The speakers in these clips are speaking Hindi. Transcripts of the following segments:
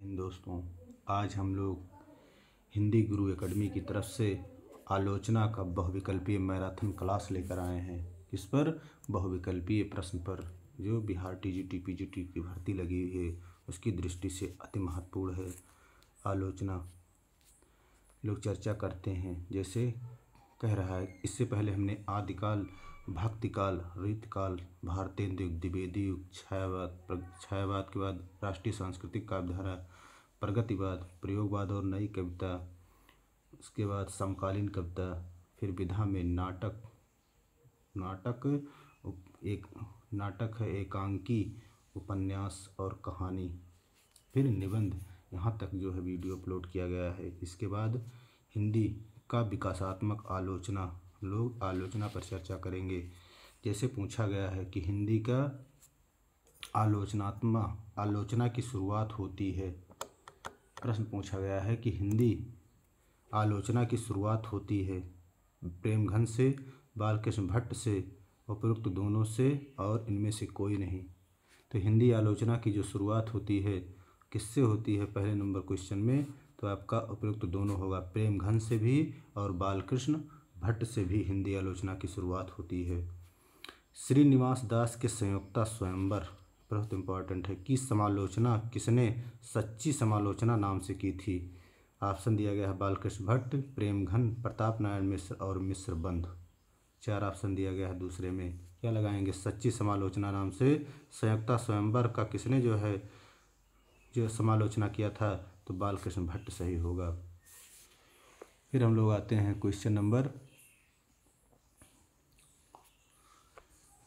दोस्तों, आज हम लोग हिंदी गुरु एकेडमी की तरफ से आलोचना का बहुविकल्पीय मैराथन क्लास लेकर आए हैं। इस पर बहुविकल्पीय प्रश्न पर जो बिहार टीजीटी पीजीटी की भर्ती लगी हुई है उसकी दृष्टि से अति महत्वपूर्ण है। आलोचना लोग चर्चा करते हैं, जैसे कह रहा है। इससे पहले हमने आदिकाल, भक्तिकाल, रीतकाल, भारतेंदु युग, द्विवेदी युग, छायावाद के बाद राष्ट्रीय सांस्कृतिक काव्यधारा, प्रगतिवाद, प्रयोगवाद और नई कविता, उसके बाद समकालीन कविता, फिर विधा में नाटक एक नाटक है, एकांकी, उपन्यास और कहानी, फिर निबंध। यहाँ तक जो है वीडियो अपलोड किया गया है। इसके बाद हिंदी का विकासात्मक आलोचना, लोग आलोचना पर चर्चा करेंगे। जैसे पूछा गया है कि हिंदी का आलोचना की शुरुआत होती है। प्रश्न पूछा गया है कि हिंदी आलोचना की शुरुआत होती है प्रेमघन से, बालकृष्ण भट्ट से, उपरोक्त दोनों से और इनमें से कोई नहीं। तो हिंदी आलोचना की जो शुरुआत होती है किससे होती है पहले नंबर क्वेश्चन में, तो आपका उपरोक्त दोनों होगा, प्रेमघन से भी और बालकृष्ण भट्ट से भी हिंदी आलोचना की शुरुआत होती है। श्रीनिवास दास के संयुक्ता स्वयंवर बहुत इम्पॉर्टेंट है कि समालोचना किसने सच्ची समालोचना नाम से की थी। ऑप्शन दिया गया है बालकृष्ण भट्ट, प्रेमघन, प्रताप नारायण मिश्र और मिश्र बंधु। 4 ऑप्शन दिया गया है। दूसरे में क्या लगाएंगे, सच्ची समालोचना नाम से संयुक्ता स्वयंवर का किसने जो समालोचना किया था, तो बालकृष्ण भट्ट सही होगा। फिर हम लोग आते हैं क्वेश्चन नंबर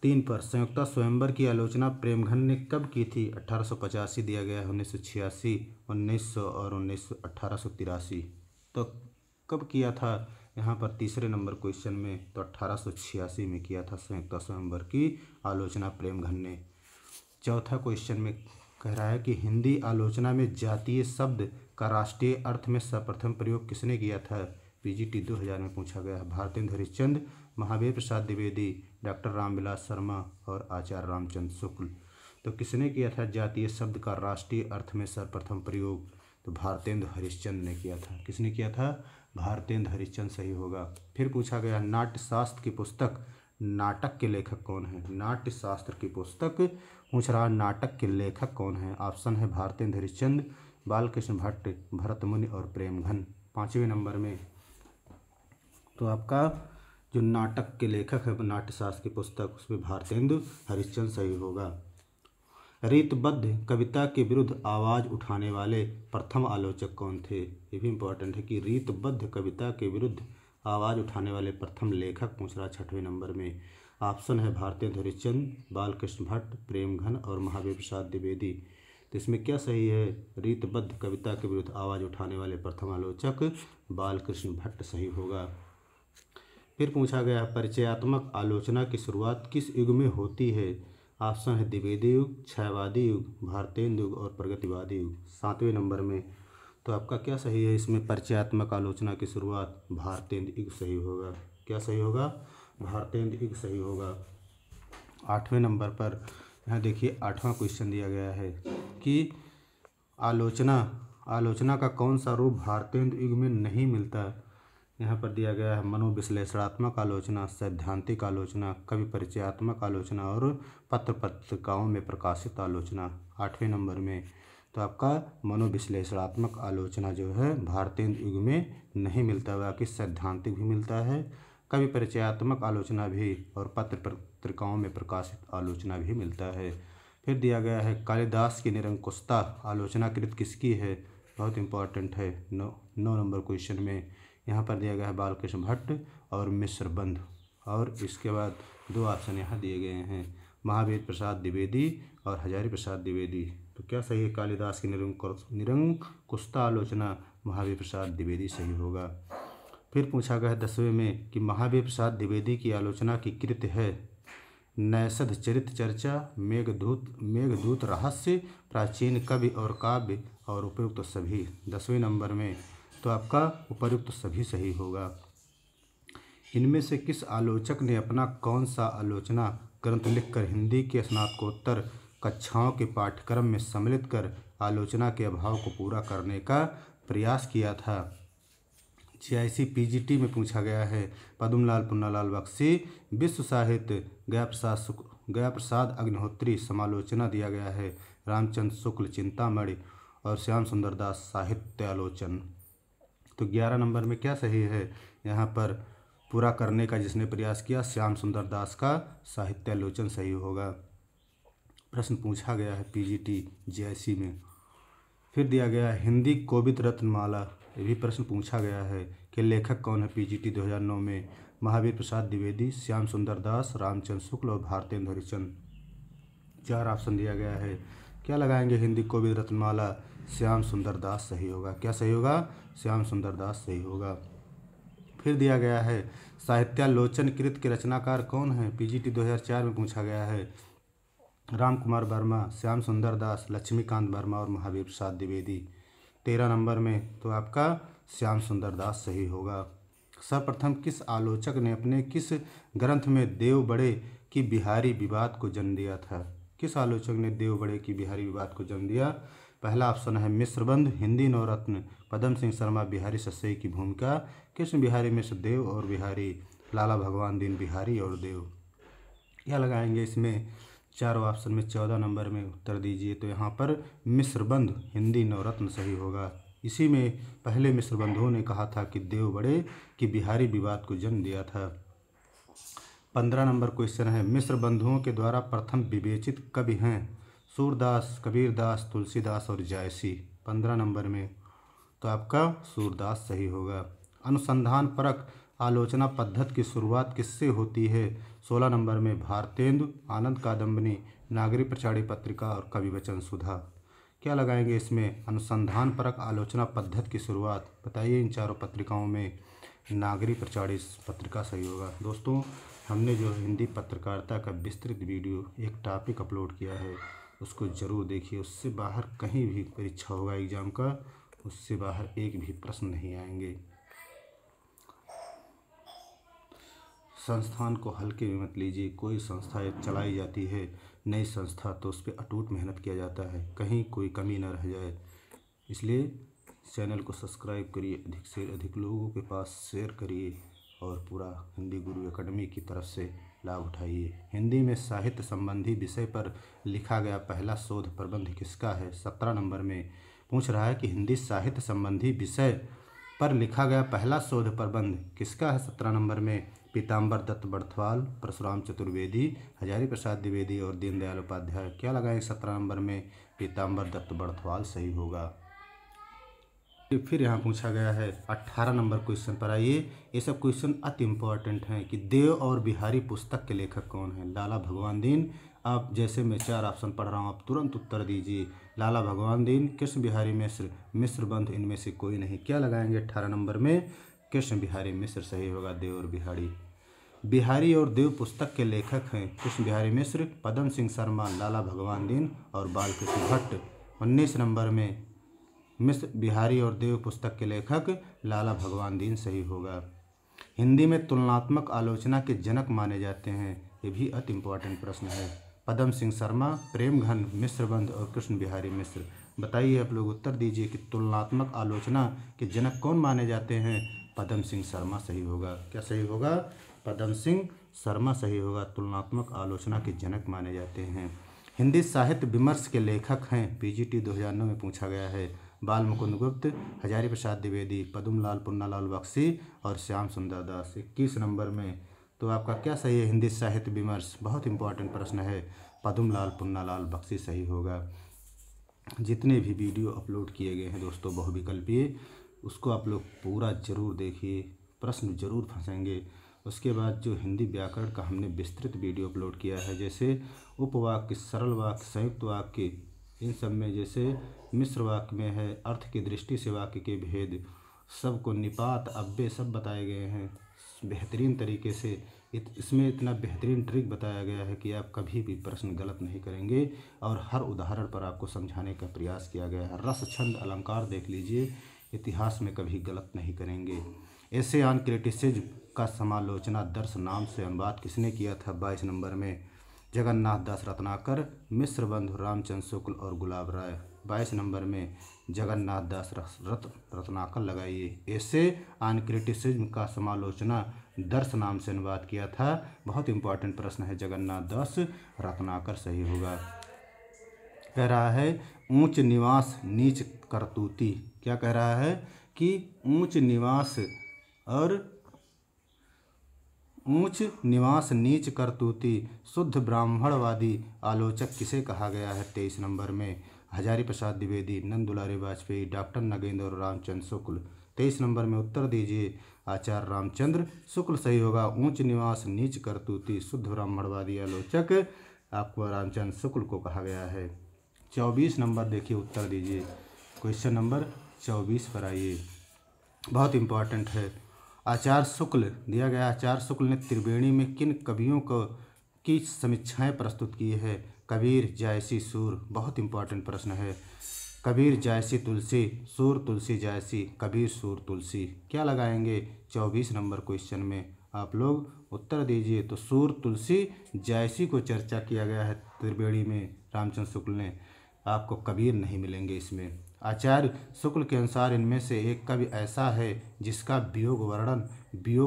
3 पर। संयुक्ता स्वयंवर की आलोचना प्रेमघन ने कब की थी? 1885 दिया गया है, 1986, 1900 और 1883। तो कब किया था यहाँ पर तीसरे नंबर क्वेश्चन में, तो 1886 में किया था संयुक्ता स्वयंवर की आलोचना प्रेमघन ने। चौथा क्वेश्चन में कह रहा है कि हिंदी आलोचना में जातीय शब्द का राष्ट्रीय अर्थ में सर्वप्रथम प्रयोग किसने किया था? पीजीटी 2000 में पूछा गया है। भारतेंदु हरिश्चंद्र, महावीर प्रसाद द्विवेदी, डॉक्टर रामविलास शर्मा और आचार्य रामचंद्र शुक्ल। तो किसने किया था जातीय शब्द का राष्ट्रीय अर्थ में सर्वप्रथम प्रयोग? तो भारतेंदु हरिश्चंद्र ने किया था। किसने किया था? भारतेंदु हरिश्चंद्र सही होगा। फिर पूछा गया नाट्यशास्त्र की पुस्तक नाटक के लेखक कौन है? नाट्यशास्त्र की पुस्तक पूछ रहा, नाटक के लेखक कौन है? ऑप्शन है भारतेंदु हरिश्चंद्र, बालकृष्ण भट्ट, भरतमुनि और प्रेमघन। 5वें नंबर में तो आपका जो नाटक के लेखक है नाट्यशास्त्र की पुस्तक, उसमें भारतेंदु हरिश्चंद्र सही होगा। रीतबद्ध कविता के विरुद्ध आवाज़ उठाने वाले प्रथम आलोचक कौन थे? ये भी इम्पोर्टेंट है कि रीतबद्ध कविता के विरुद्ध आवाज़ उठाने वाले प्रथम लेखक पूछ रहा 6वें नंबर में। ऑप्शन है भारतेंदु हरिश्चंद्र, बालकृष्ण भट्ट, प्रेमघन और महावीर प्रसाद द्विवेदी। तो इसमें क्या सही है? रीतबद्ध कविता के विरुद्ध आवाज़ उठाने वाले प्रथम आलोचक बालकृष्ण भट्ट सही होगा। फिर पूछा गया परिचयात्मक आलोचना की शुरुआत किस युग में होती है? ऑप्शन है द्विवेदी युग, छायावादी युग, भारतेंदु युग और प्रगतिवादी युग। 7वें नंबर में तो आपका क्या सही है इसमें? परिचयात्मक आलोचना की शुरुआत भारतेंदु युग सही होगा। क्या सही होगा? भारतेंदु युग सही होगा। 8वें नंबर पर यहाँ देखिए 8वां क्वेश्चन दिया गया है कि आलोचना का कौन सा रूप भारतेंदु युग में नहीं मिलता? यहाँ पर दिया गया है मनोविश्लेषणात्मक आलोचना, सैद्धांतिक आलोचना, कवि परिचयात्मक आलोचना और पत्र पत्रिकाओं में प्रकाशित आलोचना। 8वें नंबर में तो आपका मनोविश्लेषणात्मक आलोचना जो है भारतेंदु युग में नहीं मिलता, बाकी सैद्धांतिक भी मिलता है, कवि परिचयात्मक आलोचना भी और पत्र पत्रिकाओं में प्रकाशित आलोचना भी मिलता है। फिर दिया गया है कालिदास की निरंकुशता आलोचना कृत किसकी है? बहुत इंपॉर्टेंट है। 9 नंबर क्वेश्चन में यहाँ पर दिया गया है बालकृष्ण भट्ट और मिश्र बंधु। और इसके बाद 2 ऑप्शन यहाँ दिए गए हैं, महावीर प्रसाद द्विवेदी और हजारी प्रसाद द्विवेदी। तो क्या सही है? कालिदास की निरंकुशता आलोचना महावीर प्रसाद द्विवेदी सही होगा। फिर पूछा गया है 10वें में कि महावीर प्रसाद द्विवेदी की आलोचना की कृत है नैषध चरित चर्चा, मेघदूत रहस्य, प्राचीन कवि और काव्य और उपयुक्त सभी। 10वें नंबर में तो आपका उपयुक्त सभी सही होगा। इनमें से किस आलोचक ने अपना कौन सा आलोचना ग्रंथ लिखकर हिंदी के स्नातकोत्तर कक्षाओं के पाठ्यक्रम में सम्मिलित कर आलोचना के अभाव को पूरा करने का प्रयास किया था। GIC PGT में पूछा गया है। पद्मलाल पुन्नालाल बख्शी, विश्व साहित्य गया प्रसाद अग्निहोत्री समालोचना दिया गया है। रामचंद्र शुक्ल चिंतामणि और श्याम सुंदर दास साहित्यालोचन। तो 11 नंबर में क्या सही है? यहाँ पर पूरा करने का जिसने प्रयास किया श्याम सुंदर दास का साहित्यालोचन सही होगा। प्रश्न पूछा गया है PGT GIC में। फिर दिया गया है हिंदी कोविद रत्नमाला, ये भी प्रश्न पूछा गया है कि लेखक कौन है PGT 2009 में? महावीर प्रसाद द्विवेदी, श्याम सुंदर दास, रामचंद्र शुक्ल और भारतेंदु हरिश्चंद्र। 4 ऑप्शन दिया गया है। क्या लगाएंगे? हिंदी कोविद रत्नमाला, श्याम सुंदर दास सही होगा। क्या सही होगा? श्याम सुंदर दास सही होगा। फिर दिया गया है साहित्यालोचन कृत के रचनाकार कौन है? PGT 2004 में पूछा गया है। राम कुमार वर्मा, श्याम सुंदर दास, लक्ष्मीकांत वर्मा और महावीर प्रसाद द्विवेदी। 13 नंबर में तो आपका श्याम सुंदर दास सही होगा। सर्वप्रथम किस आलोचक ने अपने किस ग्रंथ में देव बड़े की बिहारी विवाद को जन्म दिया था? किस आलोचक ने देव बड़े की बिहारी विवाद को जन्म दिया? पहला ऑप्शन है मिश्रबंध, हिंदी नवरत्न, पदम सिंह शर्मा, बिहारी सस्सई की भूमिका, कृष्ण बिहारी मिश्र देव और बिहारी, लाला भगवान दीन बिहारी और देव। क्या लगाएंगे इसमें? चारों ऑप्शन में 14 नंबर में उत्तर दीजिए। तो यहाँ पर मिश्रबंध, हिंदी नवरत्न सही होगा। इसी में पहले मिश्र बंधुओं ने कहा था कि देव बड़े की बिहारी विवाद को जन्म दिया था। 15 नंबर क्वेश्चन है मिश्र बंधुओं के द्वारा प्रथम विवेचित कवि हैं? सूरदास, कबीरदास, तुलसीदास और जायसी। 15 नंबर में तो आपका सूरदास सही होगा। अनुसंधान परक आलोचना पद्धति की शुरुआत किससे होती है? 16 नंबर में भारतेंदु, आनंद कादम्बिनी, नागरी प्रचारी पत्रिका और कवि वचन सुधा। क्या लगाएंगे इसमें? अनुसंधान परक आलोचना पद्धति की शुरुआत बताइए इन चारों पत्रिकाओं में। नागरी प्रचारी पत्रिका सही होगा। दोस्तों, हमने जो हिंदी पत्रकारिता का विस्तृत वीडियो एक टॉपिक अपलोड किया है उसको ज़रूर देखिए। उससे बाहर कहीं भी परीक्षा होगा एग्ज़ाम का, उससे बाहर एक भी प्रश्न नहीं आएंगे। संस्थान को हल्के में मत लीजिए। कोई संस्था चलाई जाती है नई संस्था तो उस पर अटूट मेहनत किया जाता है, कहीं कोई कमी न रह जाए। इसलिए चैनल को सब्सक्राइब करिए, अधिक से अधिक लोगों के पास शेयर करिए और पूरा हिंदी गुरु एकेडमी की तरफ से लाभ उठाइए। हिंदी में साहित्य संबंधी विषय पर लिखा गया पहला शोध प्रबंध किसका है? 17 नंबर में पूछ रहा है कि हिंदी साहित्य संबंधी विषय पर लिखा गया पहला शोध प्रबंध किसका है? 17 नंबर में पीताम्बर दत्त बड़थवाल, परशुराम चतुर्वेदी, हजारी प्रसाद द्विवेदी और दीनदयाल उपाध्याय। क्या लगाएं 17 नंबर में? पीताम्बर दत्त बड़थवाल सही होगा। फिर यहाँ पूछा गया है 18 नंबर क्वेश्चन पर आइए। ये सब क्वेश्चन अति इम्पोर्टेंट हैं कि देव और बिहारी पुस्तक के लेखक कौन है? लाला भगवान दीन। आप जैसे मैं 4 ऑप्शन पढ़ रहा हूँ आप तुरंत उत्तर दीजिए। लाला भगवान दीन, कृष्ण बिहारी मिश्र, मिश्रबंध, इनमें से कोई नहीं। क्या लगाएंगे 18 नंबर में? कृष्ण बिहारी मिश्र सही होगा। देव और बिहारी। बिहारी और देव पुस्तक के लेखक हैं कृष्ण बिहारी मिश्र, पदम सिंह शर्मा, लाला भगवान दीन और बालकृष्ण भट्ट। 19 नंबर में मिश्र, बिहारी और देव पुस्तक के लेखक लाला भगवान दीन सही होगा। हिंदी में तुलनात्मक आलोचना के जनक माने जाते हैं, ये भी अति इम्पोर्टेंट प्रश्न है। पदम सिंह शर्मा, प्रेमघन, मिश्रबंध और कृष्ण बिहारी मिश्र। बताइए आप लोग उत्तर दीजिए कि तुलनात्मक आलोचना के जनक कौन माने जाते हैं? पदम सिंह शर्मा सही होगा। क्या सही होगा? पदम सिंह शर्मा सही होगा। तुलनात्मक आलोचना के जनक माने जाते हैं। हिंदी साहित्य विमर्श के लेखक हैं? PGT 2009 में पूछा गया है। बाल मुकुंद गुप्त, हजारी प्रसाद द्विवेदी, पद्मलाल पुन्नालाल बख्शी और श्याम सुंदर दास। 21 नंबर में तो आपका क्या सही है? हिंदी साहित्य विमर्श, बहुत इंपॉर्टेंट प्रश्न है। पद्मलाल पुन्नालाल बख्शी सही होगा। जितने भी वीडियो अपलोड किए गए हैं दोस्तों बहुविकल्पीय, उसको आप लोग पूरा ज़रूर देखिए, प्रश्न जरूर फंसेंगे। उसके बाद जो हिंदी व्याकरण का हमने विस्तृत वीडियो अपलोड किया है, जैसे उपवाक्य, सरल वाक्य, संयुक्त वाक्य, इन सब में जैसे मिश्र वाक्य में है अर्थ की दृष्टि से वाक्य के भेद, सबको निपात अव्यय सब बताए गए हैं बेहतरीन तरीके से। इसमें इतना बेहतरीन ट्रिक बताया गया है कि आप कभी भी प्रश्न गलत नहीं करेंगे और हर उदाहरण पर आपको समझाने का प्रयास किया गया है। रस, छंद, अलंकार देख लीजिए, इतिहास में कभी गलत नहीं करेंगे। ऐसे ऑन क्रिटिसिज्म का समालोचना दर्श नाम से अनुवाद किसने किया था? 22 नंबर में जगन्नाथ दास रत्नाकर, मिश्रबंधु, रामचंद्र शुक्ल और गुलाब राय। 22 नंबर में जगन्नाथ दास रत्नाकर लगाइए। ऐसे ऑन क्रिटिसिज्म का समालोचना दर्श नाम से अनुवाद किया था। बहुत इंपॉर्टेंट प्रश्न है, जगन्नाथ दास रत्नाकर सही होगा। कह रहा है ऊंच निवास नीच करतूती। क्या कह रहा है कि ऊंच निवास नीच करतूती शुद्ध ब्राह्मणवादी आलोचक किसे कहा गया है? 23 नंबर में हजारी प्रसाद द्विवेदी, नंद दुलारी वाजपेयी, डॉक्टर नगेंद्र और रामचंद्र शुक्ल। 23 नंबर में उत्तर दीजिए आचार्य रामचंद्र शुक्ल सही होगा। ऊंच निवास नीच करतूती शुद्ध ब्राह्मणवादी आलोचक आपको रामचंद्र शुक्ल को कहा गया है। 24 नंबर देखिए, उत्तर दीजिए। क्वेश्चन नंबर 24 पर आइए, बहुत इंपॉर्टेंट है। आचार्य शुक्ल दिया गया, आचार्य शुक्ल ने त्रिवेणी में किन कवियों की समीक्षाएं प्रस्तुत की है? कबीर, जायसी, सूर। बहुत इंपॉर्टेंट प्रश्न है। कबीर, जायसी, तुलसी, सूर, तुलसी, जायसी, कबीर, सूर, तुलसी। क्या लगाएंगे 24 नंबर क्वेश्चन में? आप लोग उत्तर दीजिए। तो सूर, तुलसी, जायसी को चर्चा किया गया है त्रिवेणी में रामचंद्र शुक्ल ने। आपको कबीर नहीं मिलेंगे इसमें। आचार्य शुक्ल के अनुसार इनमें से एक कवि ऐसा है जिसका वियोग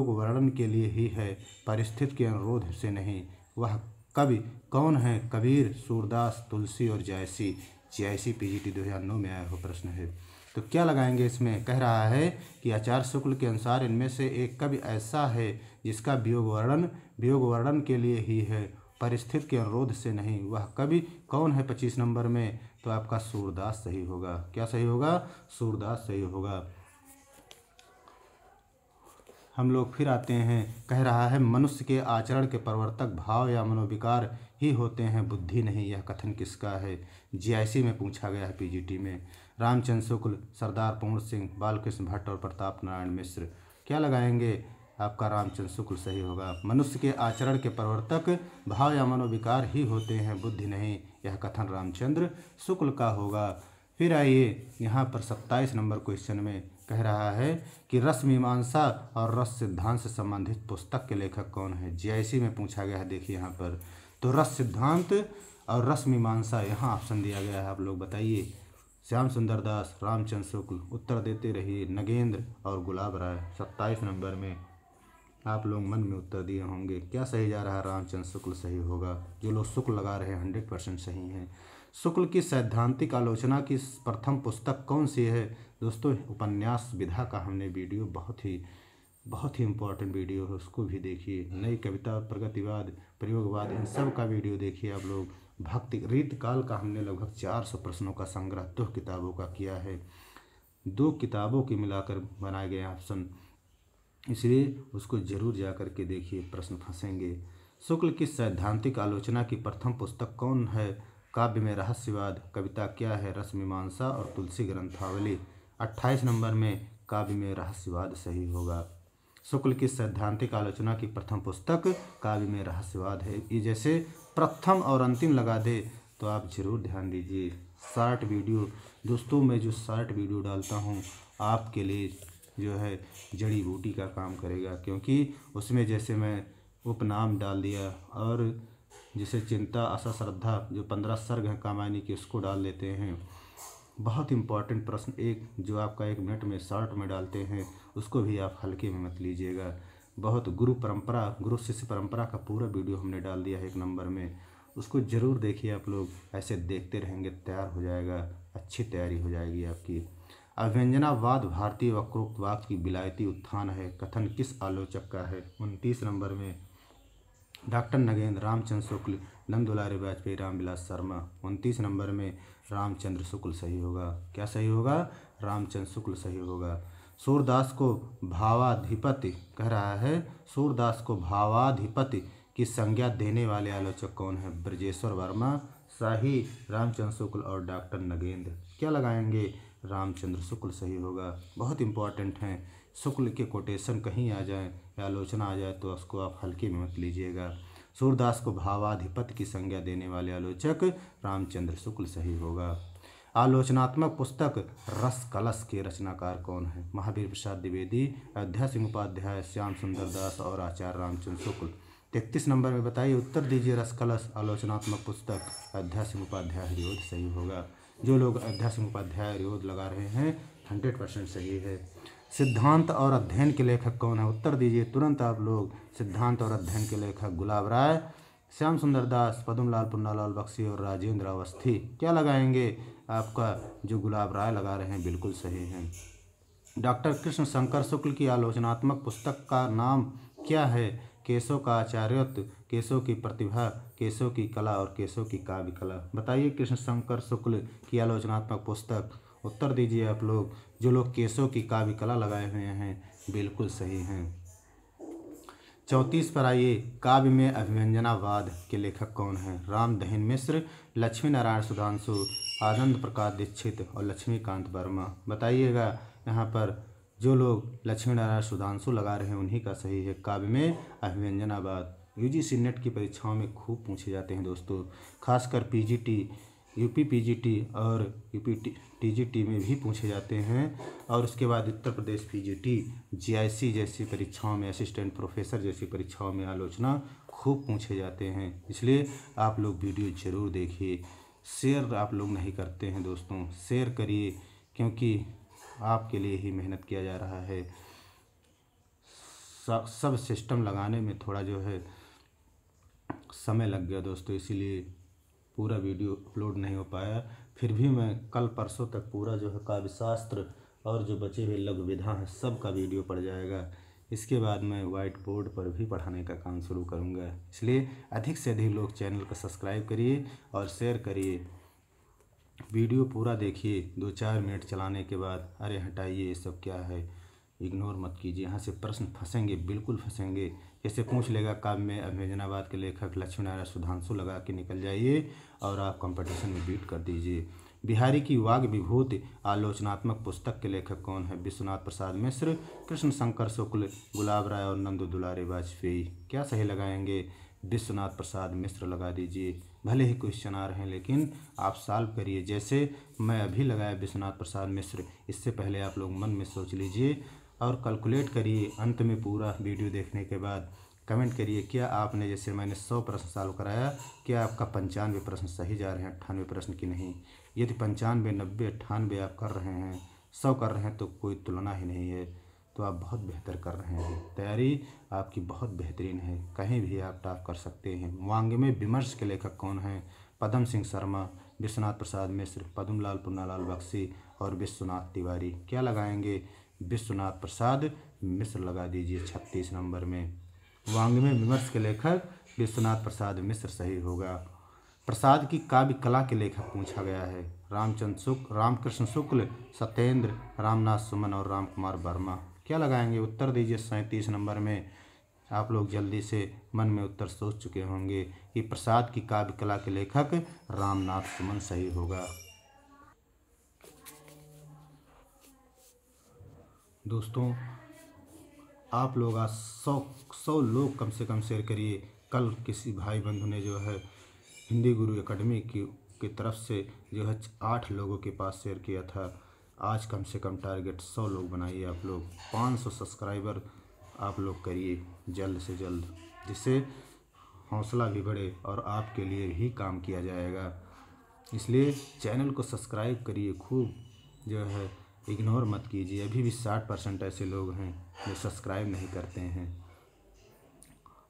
वर्णन के लिए ही है, परिस्थिति के अनुरोध से नहीं। वह कवि कौन है? कबीर, सूरदास, तुलसी और जायसी। जायसी पीजीटी 2009 में आया हुआ प्रश्न है। तो क्या लगाएंगे इसमें? कह रहा है कि आचार्य शुक्ल के अनुसार इनमें से एक कवि ऐसा है जिसका वियोग वर्णन के लिए ही है, परिस्थिति के अनुरोध से नहीं। वह कवि कौन है 25 नंबर में? तो आपका सूरदास सही होगा। क्या सही होगा? सूरदास सही होगा। हम लोग फिर आते हैं। कह रहा है मनुष्य के आचरण के प्रवर्तक भाव या मनोविकार ही होते हैं, बुद्धि नहीं। यह कथन किसका है? जीआईसी में पूछा गया है, पीजीटी में। रामचंद्र शुक्ल, सरदार पूर्ण सिंह, बालकृष्ण भट्ट और प्रताप नारायण मिश्र। क्या लगाएंगे? आपका रामचंद्र शुक्ल सही होगा। मनुष्य के आचरण के प्रवर्तक भाव या मनोविकार ही होते हैं, बुद्धि नहीं। यह कथन रामचंद्र शुक्ल का होगा। फिर आइए यहाँ पर 27 नंबर क्वेश्चन में कह रहा है कि रस मीमांसा और रस सिद्धांत से संबंधित पुस्तक के लेखक कौन है? जीआईसी में पूछा गया है। देखिए यहाँ पर तो रस सिद्धांत और रस मीमांसा, यहाँ ऑप्शन दिया गया है। आप लोग बताइए। श्याम सुंदर दास, रामचंद्र शुक्ल। उत्तर देते रहिए। नगेंद्र और गुलाब राय। 27 नंबर में आप लोग मन में उत्तर दिए होंगे। क्या सही जा रहा है? रामचंद्र शुक्ल सही होगा। जो लोग शुक्ल लगा रहे हैं 100% सही हैं। शुक्ल की सैद्धांतिक आलोचना की प्रथम पुस्तक कौन सी है? दोस्तों, उपन्यास विधा का हमने वीडियो बहुत ही इम्पोर्टेंट वीडियो है, उसको भी देखिए। नई कविता, प्रगतिवाद, प्रयोगवाद, इन सब का वीडियो देखिए आप लोग। भक्ति रीतकाल का हमने लगभग 400 प्रश्नों का संग्रह 2 किताबों का किया है। 2 किताबों के मिलाकर बनाए गए ऑप्शन, इसलिए उसको जरूर जा कर के देखिए, प्रश्न फंसेंगे। शुक्ल की सैद्धांतिक आलोचना की प्रथम पुस्तक कौन है? काव्य में रहस्यवाद। कविता क्या है? रस मीमांसा और तुलसी ग्रंथावली। 28 नंबर में काव्य में रहस्यवाद सही होगा। शुक्ल की सैद्धांतिक आलोचना की प्रथम पुस्तक काव्य में रहस्यवाद है। ये जैसे प्रथम और अंतिम लगा दे तो आप जरूर ध्यान दीजिए। शॉर्ट वीडियो दोस्तों, मैं जो शॉर्ट वीडियो डालता हूँ आपके लिए जो है जड़ी बूटी का काम करेगा, क्योंकि उसमें जैसे मैं उपनाम डाल दिया और जैसे चिंता, आशा, श्रद्धा, जो 15 सर्ग हैं कामायनी के, उसको डाल देते हैं। बहुत इंपॉर्टेंट प्रश्न एक जो आपका 1 मिनट में शॉर्ट में डालते हैं, उसको भी आप हल्के में मत लीजिएगा। बहुत गुरु शिष्य परंपरा का पूरा वीडियो हमने डाल दिया है 1 नंबर में, उसको ज़रूर देखिए आप लोग। ऐसे देखते रहेंगे तैयार हो जाएगा, अच्छी तैयारी हो जाएगी आपकी। अव्यंजनावाद भारतीय वक्रोक्तवाद की विलायती उत्थान है, कथन किस आलोचक का है? 29 नंबर में डॉक्टर नगेंद्र, रामचंद्र शुक्ल, नंद दुलारी वाजपेयी, रामविलास शर्मा। 29 नंबर में रामचंद्र शुक्ल सही होगा। क्या सही होगा? रामचंद्र शुक्ल सही होगा। सूरदास को भावाधिपति कह रहा है, सूरदास को भावाधिपति की संज्ञा देने वाले आलोचक कौन है? ब्रजेश्वर वर्मा, शाही, रामचंद्र शुक्ल और डॉक्टर नगेंद्र। क्या लगाएंगे? रामचंद्र शुक्ल सही होगा। बहुत इंपॉर्टेंट हैं। शुक्ल के कोटेशन कहीं आ जाए या आलोचना आ जाए तो उसको आप हल्के में मत लीजिएगा। सूरदास को भावाधिपति की संज्ञा देने वाले आलोचक रामचंद्र शुक्ल सही होगा। आलोचनात्मक पुस्तक रस कलश के रचनाकार कौन है? महावीर प्रसाद द्विवेदी, अयोध्या सिंह उपाध्याय, श्याम सुंदर दास और आचार्य रामचंद्र शुक्ल। 33 नंबर में बताइए, उत्तर दीजिए। रस कलश आलोचनात्मक पुस्तक अयोध्या सिंह उपाध्याय हरिओध सही होगा। जो लोग अयोध्या सिंह उपाध्याय विरोध लगा रहे हैं 100% सही है। सिद्धांत और अध्ययन के लेखक कौन है? उत्तर दीजिए तुरंत आप लोग। सिद्धांत और अध्ययन के लेखक गुलाब राय, श्याम सुंदर दास, पद्मलाल पुन्नालाल बख्शी और राजेंद्र अवस्थी। क्या लगाएंगे? आपका जो गुलाब राय लगा रहे हैं बिल्कुल सही है। डॉक्टर कृष्ण शंकर शुक्ल की आलोचनात्मक पुस्तक का नाम क्या है? केशव का आचार्यत्व, केशव की प्रतिभा, केशव की कला और केशव की काव्य कला। बताइए कृष्ण शंकर शुक्ल की आलोचनात्मक पुस्तक। उत्तर दीजिए आप लोग। जो लोग केशव की काव्य कला लगाए हुए हैं बिल्कुल सही हैं। 34 पर आइए। काव्य में अभिव्यंजनावाद के लेखक कौन हैं? रामदहिन मिश्र, लक्ष्मी नारायण सुधांशु, आनंद प्रकाश दीक्षित और लक्ष्मीकांत वर्मा। बताइएगा यहाँ पर जो लोग लक्ष्मी नारायण सुधांशु लगा रहे हैं उन्हीं का सही है। काव्य में अभिव्यंजनावाद यूजीसी नेट की परीक्षाओं में खूब पूछे जाते हैं दोस्तों, खासकर पीजीटी, यूपी पीजीटी और यूपी टीजीटी में भी पूछे जाते हैं। और उसके बाद उत्तर प्रदेश पीजीटी, जीआईसी जैसी परीक्षाओं में, असिस्टेंट प्रोफेसर जैसी परीक्षाओं में आलोचना खूब पूछे जाते हैं। इसलिए आप लोग वीडियो ज़रूर देखिए। शेयर आप लोग नहीं करते हैं दोस्तों, शेयर करिए क्योंकि आपके लिए ही मेहनत किया जा रहा है। सब सिस्टम लगाने में थोड़ा जो है समय लग गया दोस्तों, इसीलिए पूरा वीडियो अपलोड नहीं हो पाया। फिर भी मैं कल परसों तक पूरा जो है काव्य शास्त्र और जो बचे हुए लघु विधा हैं सब का वीडियो पड़ जाएगा। इसके बाद मैं वाइट बोर्ड पर भी पढ़ाने का काम शुरू करूंगा। इसलिए अधिक से अधिक लोग चैनल को सब्सक्राइब करिए और शेयर करिए। वीडियो पूरा देखिए। 2-4 मिनट चलाने के बाद अरे हटाइए ये सब क्या है, इग्नोर मत कीजिए। यहाँ से प्रश्न फंसेंगे, बिल्कुल फंसेंगे। जैसे पूछ लेगा काव्य में अभिव्यंजनावाद के लेखक लक्ष्मी नारायण सुधांशु लगा के निकल जाइए और आप कंपटीशन में बीट कर दीजिए। बिहारी की वाग विभूति आलोचनात्मक पुस्तक के लेखक कौन है? विश्वनाथ प्रसाद मिश्र, कृष्ण शंकर शुक्ल, गुलाब राय और नंदू दुलारे वाजपेयी। क्या सही लगाएंगे? विश्वनाथ प्रसाद मिश्र लगा दीजिए। भले ही क्वेश्चन आ रहे हैं लेकिन आप सॉल्व करिए। जैसे मैं अभी लगाया विश्वनाथ प्रसाद मिश्र, इससे पहले आप लोग मन में सोच लीजिए और कैलकुलेट करिए। अंत में पूरा वीडियो देखने के बाद कमेंट करिए क्या आपने, जैसे मैंने 100 प्रश्न सॉल्व कराया, क्या आपका 95 प्रश्न सही जा रहे हैं 98 प्रश्न की नहीं। यदि 95, 90, 98 आप कर रहे हैं, 100 कर रहे हैं तो कोई तुलना ही नहीं है, तो आप बहुत बेहतर कर रहे हैं। तैयारी आपकी बहुत बेहतरीन है, कहीं भी आप टॉप कर सकते हैं। वांग्मय विमर्श के लेखक कौन हैं? पदम सिंह शर्मा, विश्वनाथ प्रसाद मिश्र, पद्मलाल पुन्नालाल बख्शी और विश्वनाथ तिवारी। क्या लगाएंगे? विश्वनाथ प्रसाद मिश्र लगा दीजिए 36 नंबर में। वांग्मय विमर्श के लेखक विश्वनाथ प्रसाद मिश्र सही होगा। प्रसाद की काव्य कला के लेखक पूछा गया है। रामकृष्ण शुक्ल, सत्येंद्र, रामनाथ सुमन और राम कुमार वर्मा। क्या लगाएंगे? उत्तर दीजिए 37 नंबर में। आप लोग जल्दी से मन में उत्तर सोच चुके होंगे कि प्रसाद की काव्य कला के लेखक रामनाथ सुमन सही होगा। दोस्तों आप लोग आज 100 लोग कम से कम शेयर करिए। कल किसी भाई बंधु ने जो है हिंदी गुरु एकेडमी की तरफ से जो है 8 लोगों के पास शेयर किया था। आज कम से कम टारगेट 100 लोग बनाइए आप लोग। 500 सब्सक्राइबर आप लोग करिए जल्द से जल्द, जिससे हौसला भी बढ़े और आपके लिए ही काम किया जाएगा। इसलिए चैनल को सब्सक्राइब करिए खूब, जो है इग्नोर मत कीजिए। अभी भी 60% ऐसे लोग हैं जो सब्सक्राइब नहीं करते हैं।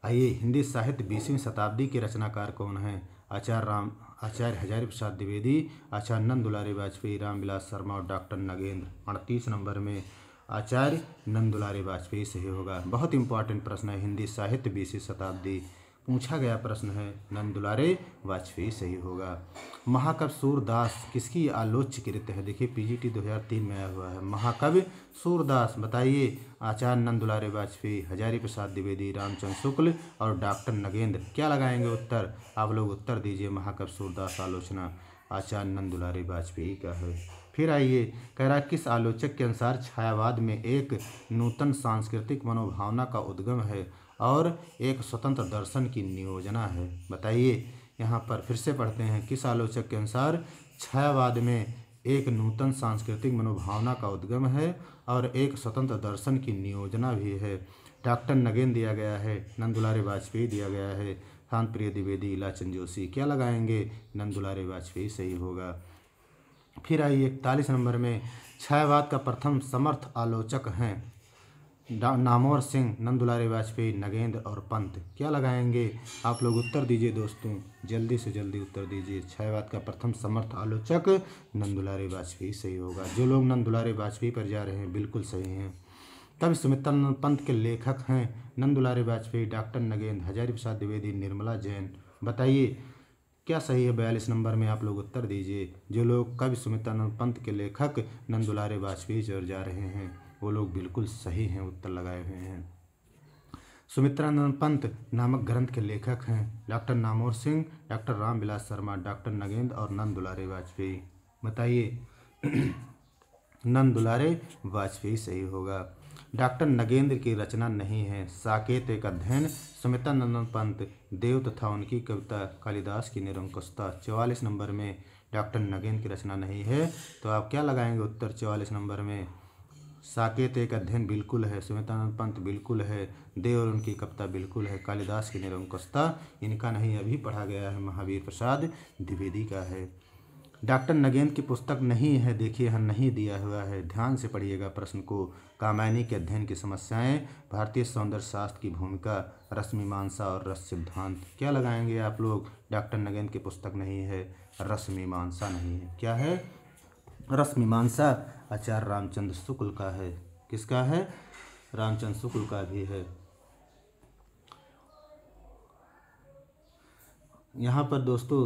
आइए, हिंदी साहित्य 20वीं शताब्दी के रचनाकार कौन हैं? आचार्य हजारी प्रसाद द्विवेदी, आचार्य नंद दुलारे वाजपेयी, रामविलास शर्मा और डॉक्टर नगेंद्र। 38 नंबर में आचार्य नंद दुलारे वाजपेयी सही होगा। बहुत इंपॉर्टेंट प्रश्न है, हिंदी साहित्य 20वीं शताब्दी पूछा गया प्रश्न है, नंद दुलारे वाजपेयी सही होगा। महाकवि सूरदास किसकी आलोच्य कृत है? देखिए पीजीटी 2003 में आया हुआ है। महाकवि सूरदास बताइए। आचार्य नंद दुलारे वाजपेयी, हजारी प्रसाद द्विवेदी, रामचंद्र शुक्ल और डॉक्टर नगेंद्र। क्या लगाएंगे उत्तर? आप लोग उत्तर दीजिए। महाकवि सूरदास आलोचना आचार्य नंद दुलारे वाजपेयी का है। फिर आइए, कह रहा किस आलोचक के अनुसार छायावाद में एक नूतन सांस्कृतिक मनोभावना का उद्गम है और एक स्वतंत्र दर्शन की नियोजना है? बताइए। यहाँ पर फिर से पढ़ते हैं। किस आलोचक के अनुसार छायावाद में एक नूतन सांस्कृतिक मनोभावना का उद्गम है और एक स्वतंत्र दर्शन की नियोजना भी है? डॉक्टर नगेंद्र दिया गया है, नंद दुलारे वाजपेयी दिया गया है, शांत प्रिय द्विवेदी, इलाचंद जोशी। क्या लगाएंगे? नंद दुलारे वाजपेयी सही होगा। फिर आइए 41 नंबर में, छायावाद का प्रथम समर्थ आलोचक हैं नामवर सिंह, नंदुलारे वाजपेयी, नगेंद्र और पंत। क्या लगाएंगे आप लोग? उत्तर दीजिए दोस्तों, जल्दी से जल्दी उत्तर दीजिए। छायावाद का प्रथम समर्थ आलोचक नंदुलारे वाजपेयी सही होगा। जो लोग नंदुलारे वाजपेयी पर जा रहे हैं बिल्कुल सही हैं। कवि सुमित्रानंद पंत के लेखक हैं नंदुलारे वाजपेयी, डॉक्टर नगेंद्र, हजारी प्रसाद द्विवेदी, निर्मला जैन। बताइए क्या सही है? 42 नंबर में आप लोग उत्तर दीजिए। जो लोग कवि सुमित्रानंद पंत के लेखक नंदुलारे वाजपेयी पर जा रहे हैं वो लोग बिल्कुल सही हैं, उत्तर लगाए हुए हैं। सुमित्रानंद पंत नामक ग्रंथ के लेखक हैं doctor Namvar Singh, doctor Ramvilas Sharma, doctor Nagendra और नंदुलारे वाजपेयी। बताइए नंदुलारे वाजपेयी सही होगा। डॉक्टर नगेंद्र की रचना नहीं है साकेत एक अध्ययन, सुमित्रानंद पंत, देव तथा उनकी कविता, कालिदास की निरंकुशता। 44 नंबर में डॉक्टर नगेंद्र की रचना नहीं है तो आप क्या लगाएंगे उत्तर? 44 नंबर में साकेत एक अध्ययन बिल्कुल है, सुमित्रानंद पंत बिल्कुल है, देव और उनकी कविता बिल्कुल है, कालिदास की निरंकुशता इनका नहीं, अभी पढ़ा गया है, महावीर प्रसाद द्विवेदी का है। डॉक्टर नगेंद्र की पुस्तक नहीं है, देखिए यहाँ नहीं दिया हुआ है, ध्यान से पढ़िएगा प्रश्न को। कामायनी के अध्ययन की समस्याएं, भारतीय सौंदर्य शास्त्र की भूमिका, रस मीमांसा और रस सिद्धांत। क्या लगाएंगे आप लोग? डॉक्टर नगेंद्र की पुस्तक नहीं है, रस मीमांसा नहीं है। क्या है? रस मीमांसा आचार्य रामचंद्र शुक्ल का है। किसका है? रामचंद्र शुक्ल का भी है। यहाँ पर दोस्तों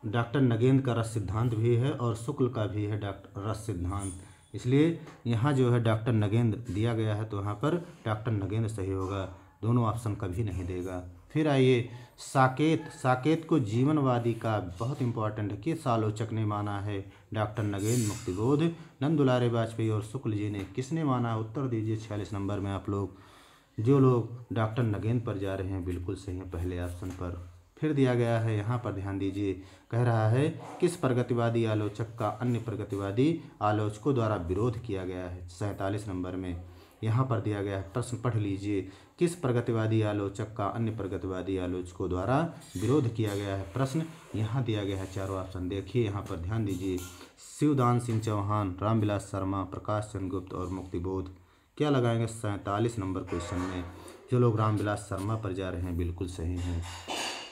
डॉक्टर नगेंद्र का रस सिद्धांत भी है और शुक्ल का भी है डॉक्टर रस सिद्धांत, इसलिए यहाँ जो है डॉक्टर नगेंद्र दिया गया है तो यहाँ पर डॉक्टर नगेंद्र सही होगा, दोनों ऑप्शन कभी नहीं देगा। फिर आइए साकेत को जीवनवादी का बहुत इंपॉर्टेंट है, किस आलोचक ने माना है? डॉक्टर नगेंद्र, मुक्तिबोध, नंदुलारे वाजपेयी और शुक्ल जी ने। किसने माना? उत्तर दीजिए 46 नंबर में आप लोग। जो लोग डॉक्टर नगेंद्र पर जा रहे हैं बिल्कुल सही है पहले ऑप्शन पर। फिर दिया गया है यहाँ पर ध्यान दीजिए, कह रहा है किस प्रगतिवादी आलोचक का अन्य प्रगतिवादी आलोचकों द्वारा विरोध किया गया है? 47 नंबर में यहाँ पर दिया गया है, प्रश्न पढ़ लीजिए। किस प्रगतिवादी आलोचक का अन्य प्रगतिवादी आलोचकों द्वारा विरोध किया गया है? प्रश्न यहाँ दिया गया है, चारों ऑप्शन देखिए यहाँ पर ध्यान दीजिए। शिवदान सिंह चौहान, रामविलास शर्मा, प्रकाश चंद्र गुप्त और मुक्तिबोध। क्या लगाएंगे 47 नंबर क्वेश्चन में? जो लोग रामविलास शर्मा पर जा रहे हैं बिल्कुल सही हैं।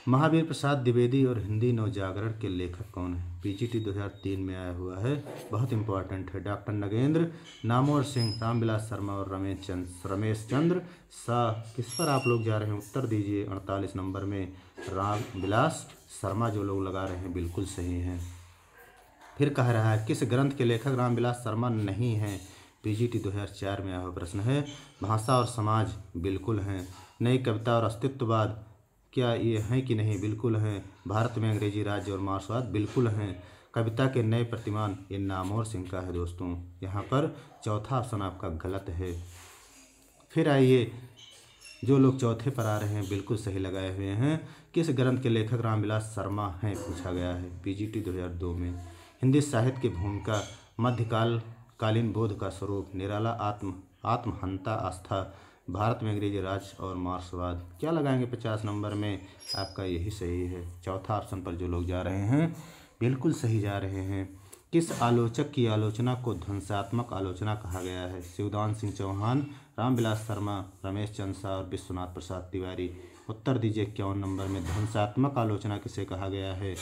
महावीर प्रसाद द्विवेदी और हिंदी नवजागरण के लेखक कौन है? पीजीटी 2003 में आया हुआ है, बहुत इंपॉर्टेंट है। डॉक्टर नगेंद्र, नामवर सिंह, रामविलास शर्मा और रमेश चंद्र शाह। किस पर आप लोग जा रहे हैं? उत्तर दीजिए 48 नंबर में रामविलास शर्मा जो लोग लगा रहे हैं बिल्कुल सही हैं। फिर कह रहा है किस ग्रंथ के लेखक रामविलास शर्मा नहीं हैं? पीजीटी 2004 में आया हुआ प्रश्न है। भाषा और समाज बिल्कुल हैं। नई कविता और अस्तित्ववाद क्या ये हैं कि नहीं? बिल्कुल हैं। भारत में अंग्रेजी राज्य और मार्क्सवाद बिल्कुल हैं। कविता के नए प्रतिमान ये नामवर सिंह का है दोस्तों, यहाँ पर चौथा ऑप्शन आपका गलत है। फिर आइए जो लोग चौथे पर आ रहे हैं बिल्कुल सही लगाए हुए हैं। किस ग्रंथ के लेखक रामविलास शर्मा हैं? पूछा गया है पीजीटी 2002 में। हिंदी साहित्य की भूमिका, मध्यकालीन बोध का स्वरूप, निराला आत्महंता आस्था, भारत में अंग्रेजी राज और मार्क्सवाद। क्या लगाएंगे 50 नंबर में? आपका यही सही है, चौथा ऑप्शन पर जो लोग जा रहे हैं बिल्कुल सही जा रहे हैं। किस आलोचक की आलोचना को ध्वंसात्मक आलोचना कहा गया है? शिवदान सिंह चौहान, रामविलास शर्मा, रमेश चंद्र शाह और विश्वनाथ प्रसाद तिवारी। उत्तर दीजिए 51 नंबर में ध्वंसात्मक आलोचना किसे कहा गया है?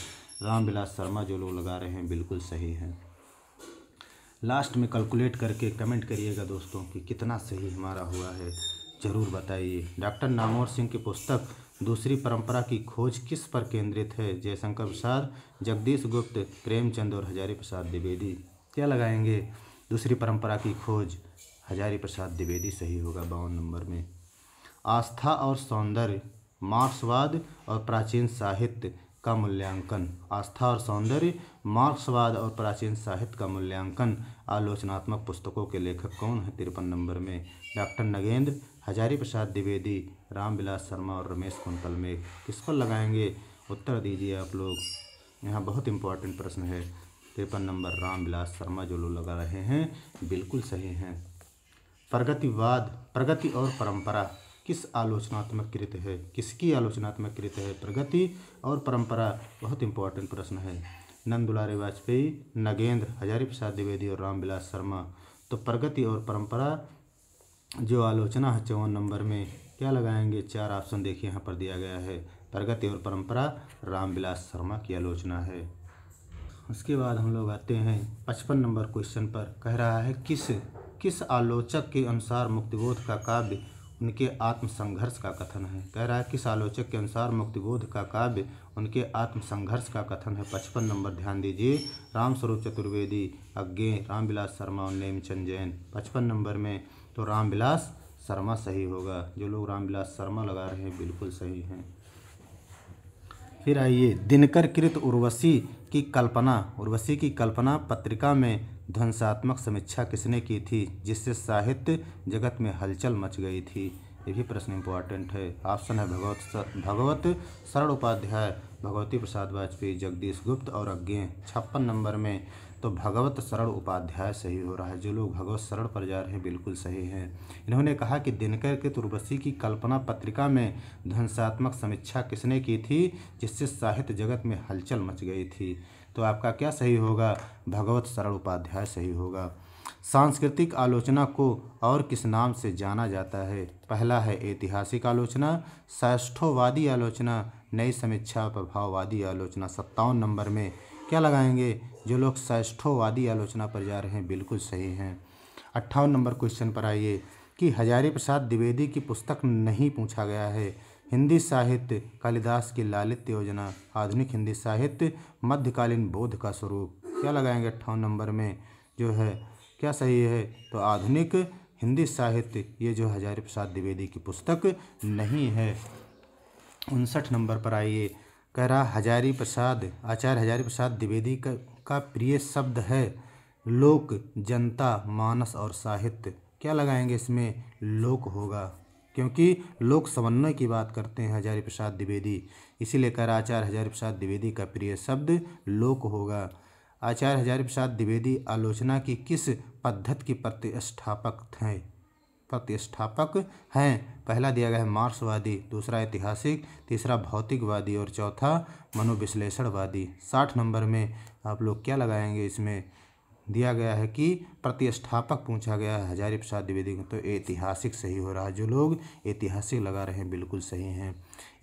रामविलास शर्मा जो लोग लगा रहे हैं बिल्कुल सही है। लास्ट में कैलकुलेट करके कमेंट करिएगा दोस्तों कि कितना सही हमारा हुआ है, ज़रूर बताइए। डॉक्टर नामवर सिंह की पुस्तक दूसरी परंपरा की खोज किस पर केंद्रित है? जयशंकर प्रसाद, जगदीश गुप्त, प्रेमचंद और हजारी प्रसाद द्विवेदी। क्या लगाएंगे? दूसरी परंपरा की खोज, हजारी प्रसाद द्विवेदी सही होगा 52 नंबर में। आस्था और सौंदर्य, मार्क्सवाद और प्राचीन साहित्य का मूल्यांकन। आस्था और सौंदर्य, मार्क्सवाद और प्राचीन साहित्य का मूल्यांकन आलोचनात्मक पुस्तकों के लेखक कौन है? 53 नंबर में डॉक्टर नगेंद्र, हजारी प्रसाद द्विवेदी, रामविलास शर्मा और रमेश कुंतलमेघ। किस पर लगाएंगे? उत्तर दीजिए आप लोग, यहाँ बहुत इंपॉर्टेंट प्रश्न है। 53 नंबर रामविलास शर्मा जो लोग लगा रहे हैं बिल्कुल सही हैं। प्रगतिवाद, प्रगति और परंपरा किस आलोचनात्मक कृत है? किसकी आलोचनात्मक कृत है? प्रगति और परंपरा, बहुत इंपॉर्टेंट प्रश्न है। नंद दुलारे वाजपेयी, नगेंद्र, हजारी प्रसाद द्विवेदी और रामविलास शर्मा। तो प्रगति और परंपरा जो आलोचना है 54 नंबर में, क्या लगाएंगे? 4 ऑप्शन देखिए यहाँ पर दिया गया है। प्रगति और परंपरा रामविलास शर्मा की आलोचना है। उसके बाद हम लोग आते हैं 55 नंबर क्वेश्चन पर। कह रहा है किस आलोचक के अनुसार मुक्तिबोध का काव्य उनके आत्मसंघर्ष का कथन है। कह रहा है किस आलोचक के अनुसार मुक्तिबोध का काव्य उनके आत्मसंघर्ष का कथन है। 55 नंबर ध्यान दीजिए। रामस्वरूप चतुर्वेदी, अज्ञे, रामविलास शर्मा और नेमचंद जैन। 55 नंबर में तो रामविलास शर्मा सही होगा। जो लोग रामविलास शर्मा लगा रहे हैं बिल्कुल सही हैं। फिर आइए, दिनकर कृत उर्वशी की कल्पना पत्रिका में ध्वंसात्मक समीक्षा किसने की थी जिससे साहित्य जगत में हलचल मच गई थी? ये भी प्रश्न इंपॉर्टेंट है। ऑप्शन है भगवत शरण उपाध्याय, भगवती प्रसाद वाजपेयी, जगदीश गुप्त और अज्ञे। 56 नंबर में तो भगवत शरण उपाध्याय सही हो रहा है। जो लोग भगवत शरण पर जा रहे हैं बिल्कुल सही हैं। इन्होंने कहा कि दिनकर के उर्वशी की कल्पना पत्रिका में ध्वंसात्मक समीक्षा किसने की थी जिससे साहित्य जगत में हलचल मच गई थी? तो आपका क्या सही होगा? भगवत शरण उपाध्याय सही होगा। सांस्कृतिक आलोचना को और किस नाम से जाना जाता है? पहला है ऐतिहासिक आलोचना, सैष्ठववादी आलोचना, नई समीक्षा, प्रभाववादी आलोचना। 57 नंबर में क्या लगाएंगे? जो लोग सैष्ठववादी आलोचना पर जा रहे हैं बिल्कुल सही हैं। 58 नंबर क्वेश्चन पर आइए कि हजारी प्रसाद द्विवेदी की पुस्तक नहीं पूछा गया है। हिंदी साहित्य, कालिदास की लालित्य योजना, आधुनिक हिंदी साहित्य, मध्यकालीन बोध का स्वरूप। क्या लगाएंगे 58 नंबर में? जो है क्या सही है? तो आधुनिक हिंदी साहित्य, ये जो हजारी प्रसाद द्विवेदी की पुस्तक नहीं है। 59 नंबर पर आइए। कह रहा आचार्य हजारी प्रसाद द्विवेदी का प्रिय शब्द है लोक, जनता, मानस और साहित्य। क्या लगाएंगे इसमें? लोक होगा, क्योंकि लोक समन्वय की बात करते हैं हजारी प्रसाद द्विवेदी, इसीलिए कह रहा आचार्य हजारी प्रसाद द्विवेदी का प्रिय शब्द लोक होगा। आचार्य हजारी प्रसाद द्विवेदी आलोचना की किस पद्धति की प्रतिष्ठापक हैं? पहला दिया गया है मार्क्सवादी, दूसरा ऐतिहासिक, तीसरा भौतिकवादी और चौथा मनोविश्लेषणवादी। 60 नंबर में आप लोग क्या लगाएंगे? इसमें दिया गया है कि प्रतिष्ठापक पूछा गया है हजारी प्रसाद द्विवेदी को, तो ऐतिहासिक सही हो रहा है। जो लोग ऐतिहासिक लगा रहे हैं बिल्कुल सही हैं।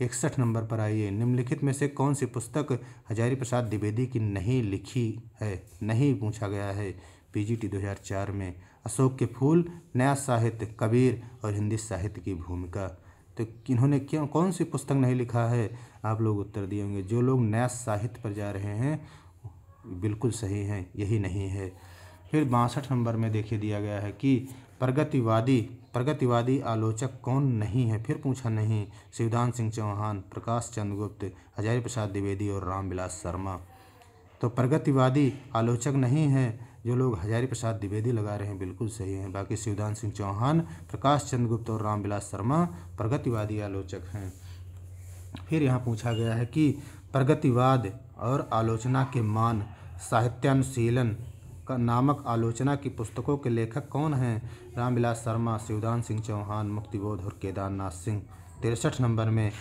61 नंबर पर आइए। निम्नलिखित में से कौन सी पुस्तक हजारी प्रसाद द्विवेदी की नहीं लिखी है? नहीं पूछा गया है पीजीटी 2004 में। अशोक के फूल, नया साहित्य, कबीर और हिंदी साहित्य की भूमिका। तो इन्होंने कौन सी पुस्तक नहीं लिखा है? आप लोग उत्तर दिए होंगे। जो लोग नया साहित्य पर जा रहे हैं बिल्कुल सही हैं, यही नहीं है। फिर 62 नंबर में देखिए दिया गया है कि प्रगतिवादी आलोचक कौन नहीं है? फिर पूछा नहीं। शिवदान सिंह चौहान, प्रकाश चंद्र गुप्त, हजारी प्रसाद द्विवेदी और रामविलास शर्मा। तो प्रगतिवादी आलोचक नहीं है। जो लोग हजारी प्रसाद द्विवेदी लगा रहे हैं बिल्कुल सही हैं। बाकी शिवदान सिंह चौहान, प्रकाश चंद्र गुप्त और रामविलास शर्मा प्रगतिवादी आलोचक हैं। फिर यहाँ पूछा गया है कि प्रगतिवाद और आलोचना के मान, साहित्यानुशीलन का नामक आलोचना की पुस्तकों के लेखक कौन हैं? रामविलास शर्मा, शिवदान सिंह चौहान, मुक्तिबोध और केदारनाथ सिंह। 63 नंबर में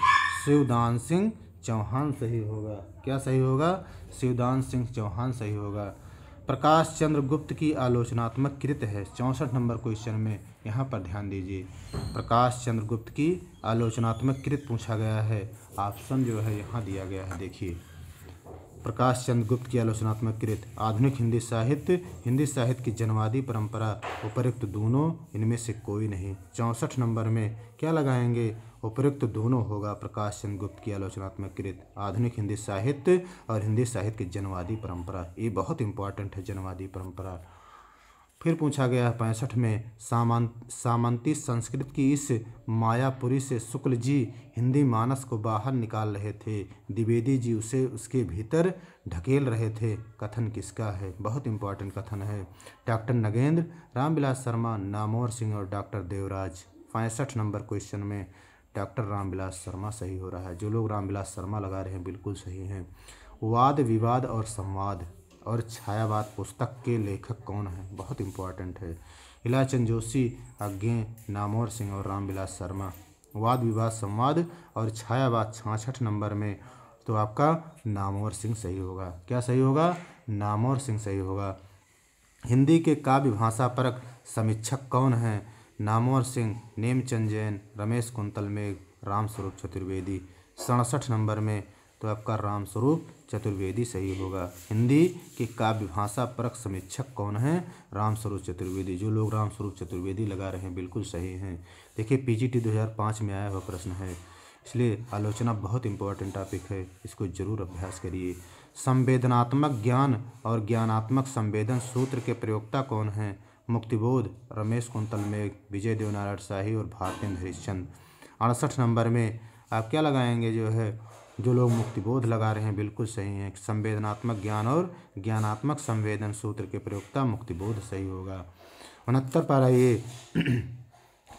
शिवदान सिंह चौहान सही होगा। क्या सही होगा? शिवदान सिंह चौहान सही होगा। प्रकाश चंद्र गुप्त की आलोचनात्मक कृत है 64 नंबर क्वेश्चन में, यहाँ पर ध्यान दीजिए। प्रकाश चंद्र गुप्त की आलोचनात्मक कृत पूछा गया है। ऑप्शन जो है यहाँ दिया गया है, देखिए। प्रकाश चंद्र गुप्त की आलोचनात्मक कृत, आधुनिक हिंदी साहित्य की जनवादी परंपरा, उपर्युक्त दोनों, इनमें से कोई नहीं। 64 नंबर में क्या लगाएंगे? उपर्युक्त दोनों होगा। प्रकाश चंद्र गुप्त की आलोचनात्मक कृत, आधुनिक हिंदी साहित्य और हिंदी साहित्य की जनवादी परंपरा। ये बहुत इंपॉर्टेंट है, जनवादी परंपरा। फिर पूछा गया है 65 में, सामंती संस्कृत की इस मायापुरी से शुक्ल जी हिंदी मानस को बाहर निकाल रहे थे, द्विवेदी जी उसे उसके भीतर ढकेल रहे थे। कथन किसका है? बहुत इंपॉर्टेंट कथन है। डॉक्टर नगेंद्र, रामविलास शर्मा, नामवर सिंह और डॉक्टर देवराज। 65 नंबर क्वेश्चन में डॉक्टर रामविलास शर्मा सही हो रहा है। जो लोग रामविलास शर्मा लगा रहे हैं बिल्कुल सही हैं। वाद विवाद और संवाद और छायावाद पुस्तक के लेखक कौन हैं? बहुत इंपॉर्टेंट है। इलाचंद जोशी, अज्ञे, नामवर सिंह और रामविलास शर्मा। वाद विवाद संवाद और छायावाद 66 नंबर में तो आपका नामवर सिंह सही होगा। क्या सही होगा? नामवर सिंह सही होगा। हिंदी के काव्य भाषा परक समीक्षक कौन हैं? नामवर सिंह, नेमचंद जैन, रमेश कुंतल मेघ, रामस्वरूप चतुर्वेदी। 67 नंबर में तो आपका रामस्वरूप चतुर्वेदी सही होगा। हिंदी के काव्य भाषा परक समीक्षक कौन हैं? रामस्वरूप चतुर्वेदी। जो लोग रामस्वरूप चतुर्वेदी लगा रहे हैं बिल्कुल सही हैं। देखिए पीजीटी 2005 में आया हुआ प्रश्न है, इसलिए आलोचना बहुत इंपॉर्टेंट टॉपिक है, इसको जरूर अभ्यास करिए। संवेदनात्मक ज्ञान और ज्ञानात्मक संवेदन सूत्र के प्रयोक्ता कौन हैं? मुक्तिबोध, रमेश कुंतल मेघ, विजय देवनारायण शाही और भारतेंद्र हरिश्चंद्र। 68 नंबर में आप क्या लगाएंगे? जो लोग मुक्तिबोध लगा रहे हैं बिल्कुल सही हैं। संवेदनात्मक ज्ञान और ज्ञानात्मक संवेदन सूत्र के प्रयोक्ता मुक्तिबोध सही होगा। 69 पर आइए।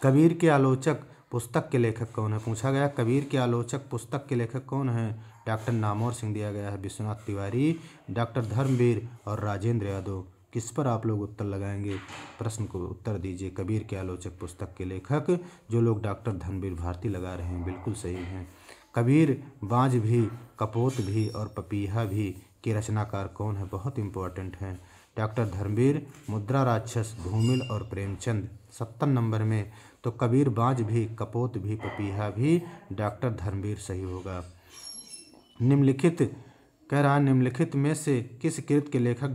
कबीर के आलोचक पुस्तक के लेखक कौन है? पूछा गया कबीर के आलोचक पुस्तक के लेखक कौन हैं? डॉक्टर नामवर सिंह दिया गया है, विश्वनाथ तिवारी, डॉक्टर धर्मवीर और राजेंद्र यादव। किस पर आप लोग उत्तर लगाएंगे? प्रश्न को उत्तर दीजिए। कबीर के आलोचक पुस्तक के लेखक जो लोग डॉक्टर धर्मवीर भारती लगा रहे हैं बिल्कुल सही हैं। कबीर बांझ भी, कपोत भी और पपीहा भी के रचनाकार कौन है? बहुत इंपॉर्टेंट हैं। डॉक्टर धर्मवीर, मुद्रा राक्षस, धूमिल और प्रेमचंद। 70 नंबर में तो कबीर बांझ भी, कपोत भी, पपीहा भी, डॉक्टर धर्मवीर सही होगा। निम्नलिखित कह रहा निम्नलिखित में से किस कृत के लेखक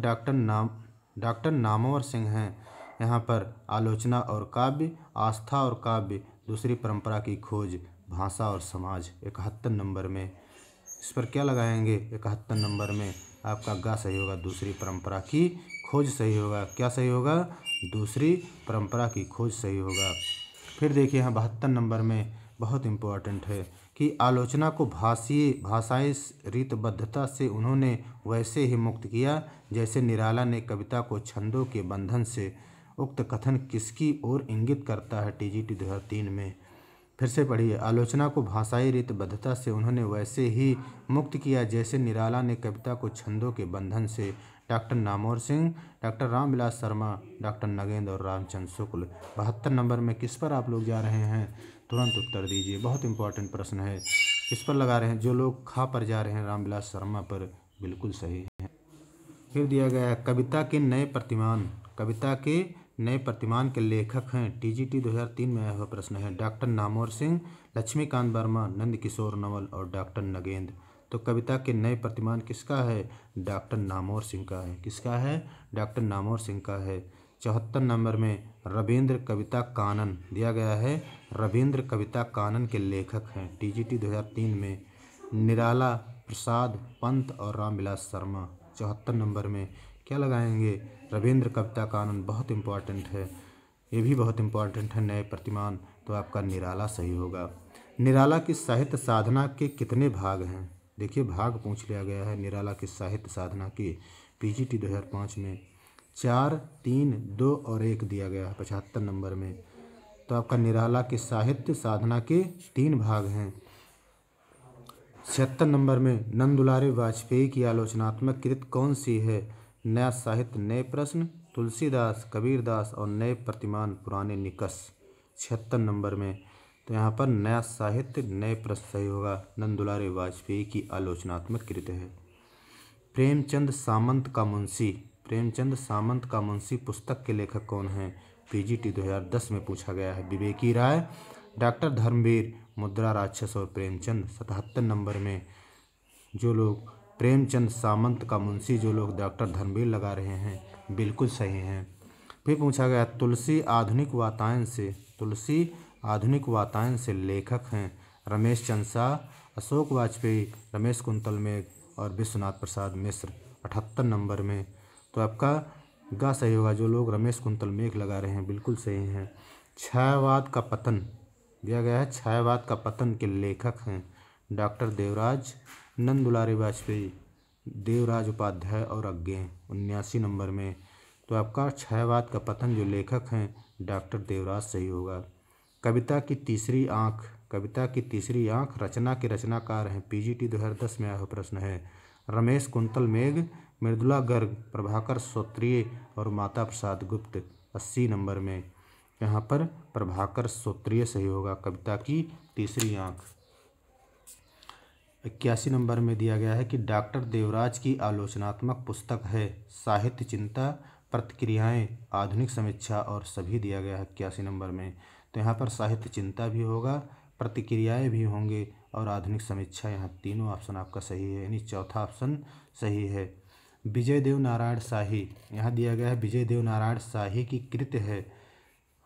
डॉक्टर नामवर सिंह हैं? यहाँ पर आलोचना और काव्य, आस्था और काव्य, दूसरी परंपरा की खोज, भाषा और समाज। 71 नंबर में इस पर क्या लगाएंगे? 71 नंबर में आपका गा सही होगा, दूसरी परंपरा की खोज सही होगा। क्या सही होगा? दूसरी परंपरा की खोज सही होगा। फिर देखिए यहाँ 72 नंबर में बहुत इम्पोर्टेंट है कि आलोचना को भाषाई रीतबद्धता से उन्होंने वैसे ही मुक्त किया जैसे निराला ने कविता को छंदों के बंधन से। उक्त कथन किसकी ओर इंगित करता है? टीजीटी 2003 में। फिर से पढ़िए। आलोचना को भाषाई रीतबद्धता से उन्होंने वैसे ही मुक्त किया जैसे निराला ने कविता को छंदों के बंधन से। Doctor Namvar Singh, doctor Ramvilas Sharma, doctor Nagendra और रामचंद्र शुक्ल। 72 नंबर में किस पर आप लोग जा रहे हैं? तुरंत उत्तर दीजिए, बहुत इंपॉर्टेंट प्रश्न है। किस पर लगा रहे हैं? जो लोग खा पर जा रहे हैं रामविलास शर्मा पर, बिल्कुल सही है। फिर दिया गया है कविता के नए प्रतिमान के लेखक हैं। टीजीटी 2003 में आया हुआ प्रश्न है। डॉक्टर नामवर सिंह, लक्ष्मीकांत वर्मा, नंद किशोर नवल और डॉक्टर नगेंद्र। तो कविता के नए प्रतिमान किसका है? डॉक्टर नामवर सिंह का है। किसका है? डॉक्टर नामवर सिंह का है। 74 नंबर में रविंद्र कविता कानन दिया गया है। रविंद्र कविता कानन के लेखक हैं। टीजीटी 2003 में निराला, प्रसाद, पंत और रामविलास शर्मा। 74 नंबर में क्या लगाएंगे? रविंद्र कविता कानन बहुत इंपॉर्टेंट है, ये भी बहुत इंपॉर्टेंट है। नए प्रतिमान तो आपका निराला सही होगा। निराला की साहित्य साधना के कितने भाग हैं? देखिए भाग पूछ लिया गया है निराला की साहित्य साधना के। पीजीटी 2005 में 4, 3, 2 और 1 दिया गया है 75 नंबर में। तो आपका निराला की साहित्य साधना के 3 भाग हैं। 76 नंबर में नंदुलारे वाजपेयी की आलोचनात्मक कृत कौन सी है? नया साहित्य नए प्रश्न, तुलसीदास, कबीरदास और नए प्रतिमान पुराने निकष। 76 नंबर में तो यहाँ पर नया साहित्य नए प्रश्न सही होगा। नंदुलारे वाजपेयी की आलोचनात्मक कृत है। प्रेमचंद सामंत का मुंशी पुस्तक के लेखक कौन हैं? पीजीटी 2010 में पूछा गया है। विवेकी राय, डॉक्टर धर्मवीर, मुद्रा राक्षस और प्रेमचंद। 77 नंबर में जो लोग प्रेमचंद सामंत का मुंशी जो लोग डॉक्टर धर्मवीर लगा रहे हैं बिल्कुल सही हैं। फिर पूछा गया तुलसी आधुनिक वातायन से लेखक हैं। रमेश चंद्र शाह, अशोक वाजपेयी, रमेश कुंतल मेघ और विश्वनाथ प्रसाद मिश्र। 78 नंबर में तो आपका गा सही होगा। जो लोग रमेश कुंतल मेघ लगा रहे हैं बिल्कुल सही हैं। छायावाद का पतन दिया गया है। छायावाद का पतन के लेखक हैं डॉक्टर देवराज, नंदुलारे वाजपेयी, देवराज उपाध्याय और अज्ञे। 79 नंबर में तो आपका छायावाद का पतन जो लेखक हैं डॉक्टर देवराज सही होगा। कविता की तीसरी आंख रचना के रचनाकार हैं। पीजीटी 2010 में आया हुआ प्रश्न है। रमेश कुंतल मेघ, मृदुला गर्ग, प्रभाकर श्रोत्रिय और माता प्रसाद गुप्त। 80 नंबर में यहाँ पर प्रभाकर श्रोत्रिय सही होगा। कविता की तीसरी आंख। 81 नंबर में दिया गया है कि डॉक्टर देवराज की आलोचनात्मक पुस्तक है साहित्य चिंता, प्रतिक्रियाएं, आधुनिक समीक्षा और सभी दिया गया है 81 नंबर में। तो यहाँ पर साहित्य चिंता भी होगा, प्रतिक्रियाएं भी होंगे और आधुनिक समीक्षा, यहाँ तीनों ऑप्शन आपका सही है, यानी चौथा ऑप्शन सही है। विजय देव नारायण शाही, यहाँ दिया गया है विजय देव नारायण शाही की कृत है।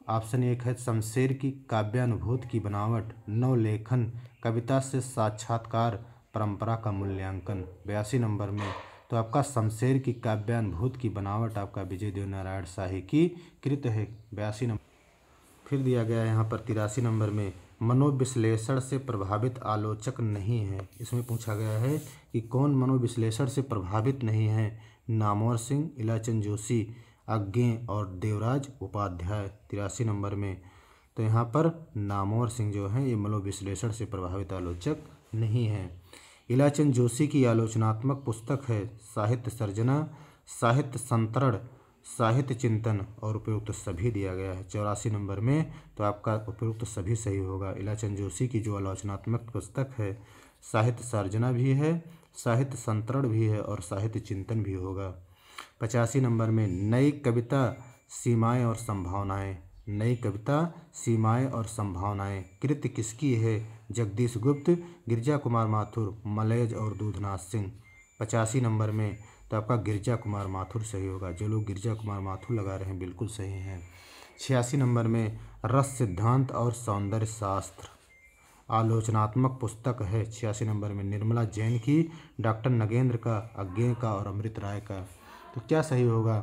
ऑप्शन 1 है शमशेर की काव्यानुभूति की बनावट, नवलेखन, कविता से साक्षात्कार, परंपरा का मूल्यांकन। 82 नंबर में तो आपका शमशेर की काव्यानुभूति की बनावट आपका विजय देव नारायण शाही की कृत है, 82 नंबर। फिर दिया गया है यहाँ पर 83 नंबर में मनोविश्लेषण से प्रभावित आलोचक नहीं है। इसमें पूछा गया है कि कौन मनोविश्लेषण से प्रभावित नहीं है। नामवर सिंह, इलाचंद जोशी, अज्ञे और देवराज उपाध्याय। 83 नंबर में तो यहाँ पर नामवर सिंह जो हैं ये मनोविश्लेषण से प्रभावित आलोचक नहीं हैं। इलाचंद जोशी की आलोचनात्मक पुस्तक है साहित्य सर्जना, साहित्य संतरण, साहित्य चिंतन और उपयुक्त सभी दिया गया है 84 नंबर में। तो आपका उपयुक्त सभी सही होगा। इलाचंद जोशी की जो आलोचनात्मक पुस्तक है साहित्य सर्जना भी है, साहित्य संतरण भी है और साहित्य चिंतन भी होगा। 85 नंबर में नई कविता सीमाएं और संभावनाएं, नई कविता सीमाएं और संभावनाएं कृति किसकी है। जगदीश गुप्त, गिरजा कुमार माथुर, मलयज और दूधनाथ सिंह। 85 नंबर में तो आपका गिरजा कुमार माथुर सही होगा। जो लोग गिरजा कुमार माथुर लगा रहे हैं बिल्कुल सही हैं। 86 नंबर में रस सिद्धांत और सौंदर्य शास्त्र आलोचनात्मक पुस्तक है 86 नंबर में निर्मला जैन की, डॉक्टर नगेंद्र का, अज्ञे का और अमृत राय का। तो क्या सही होगा।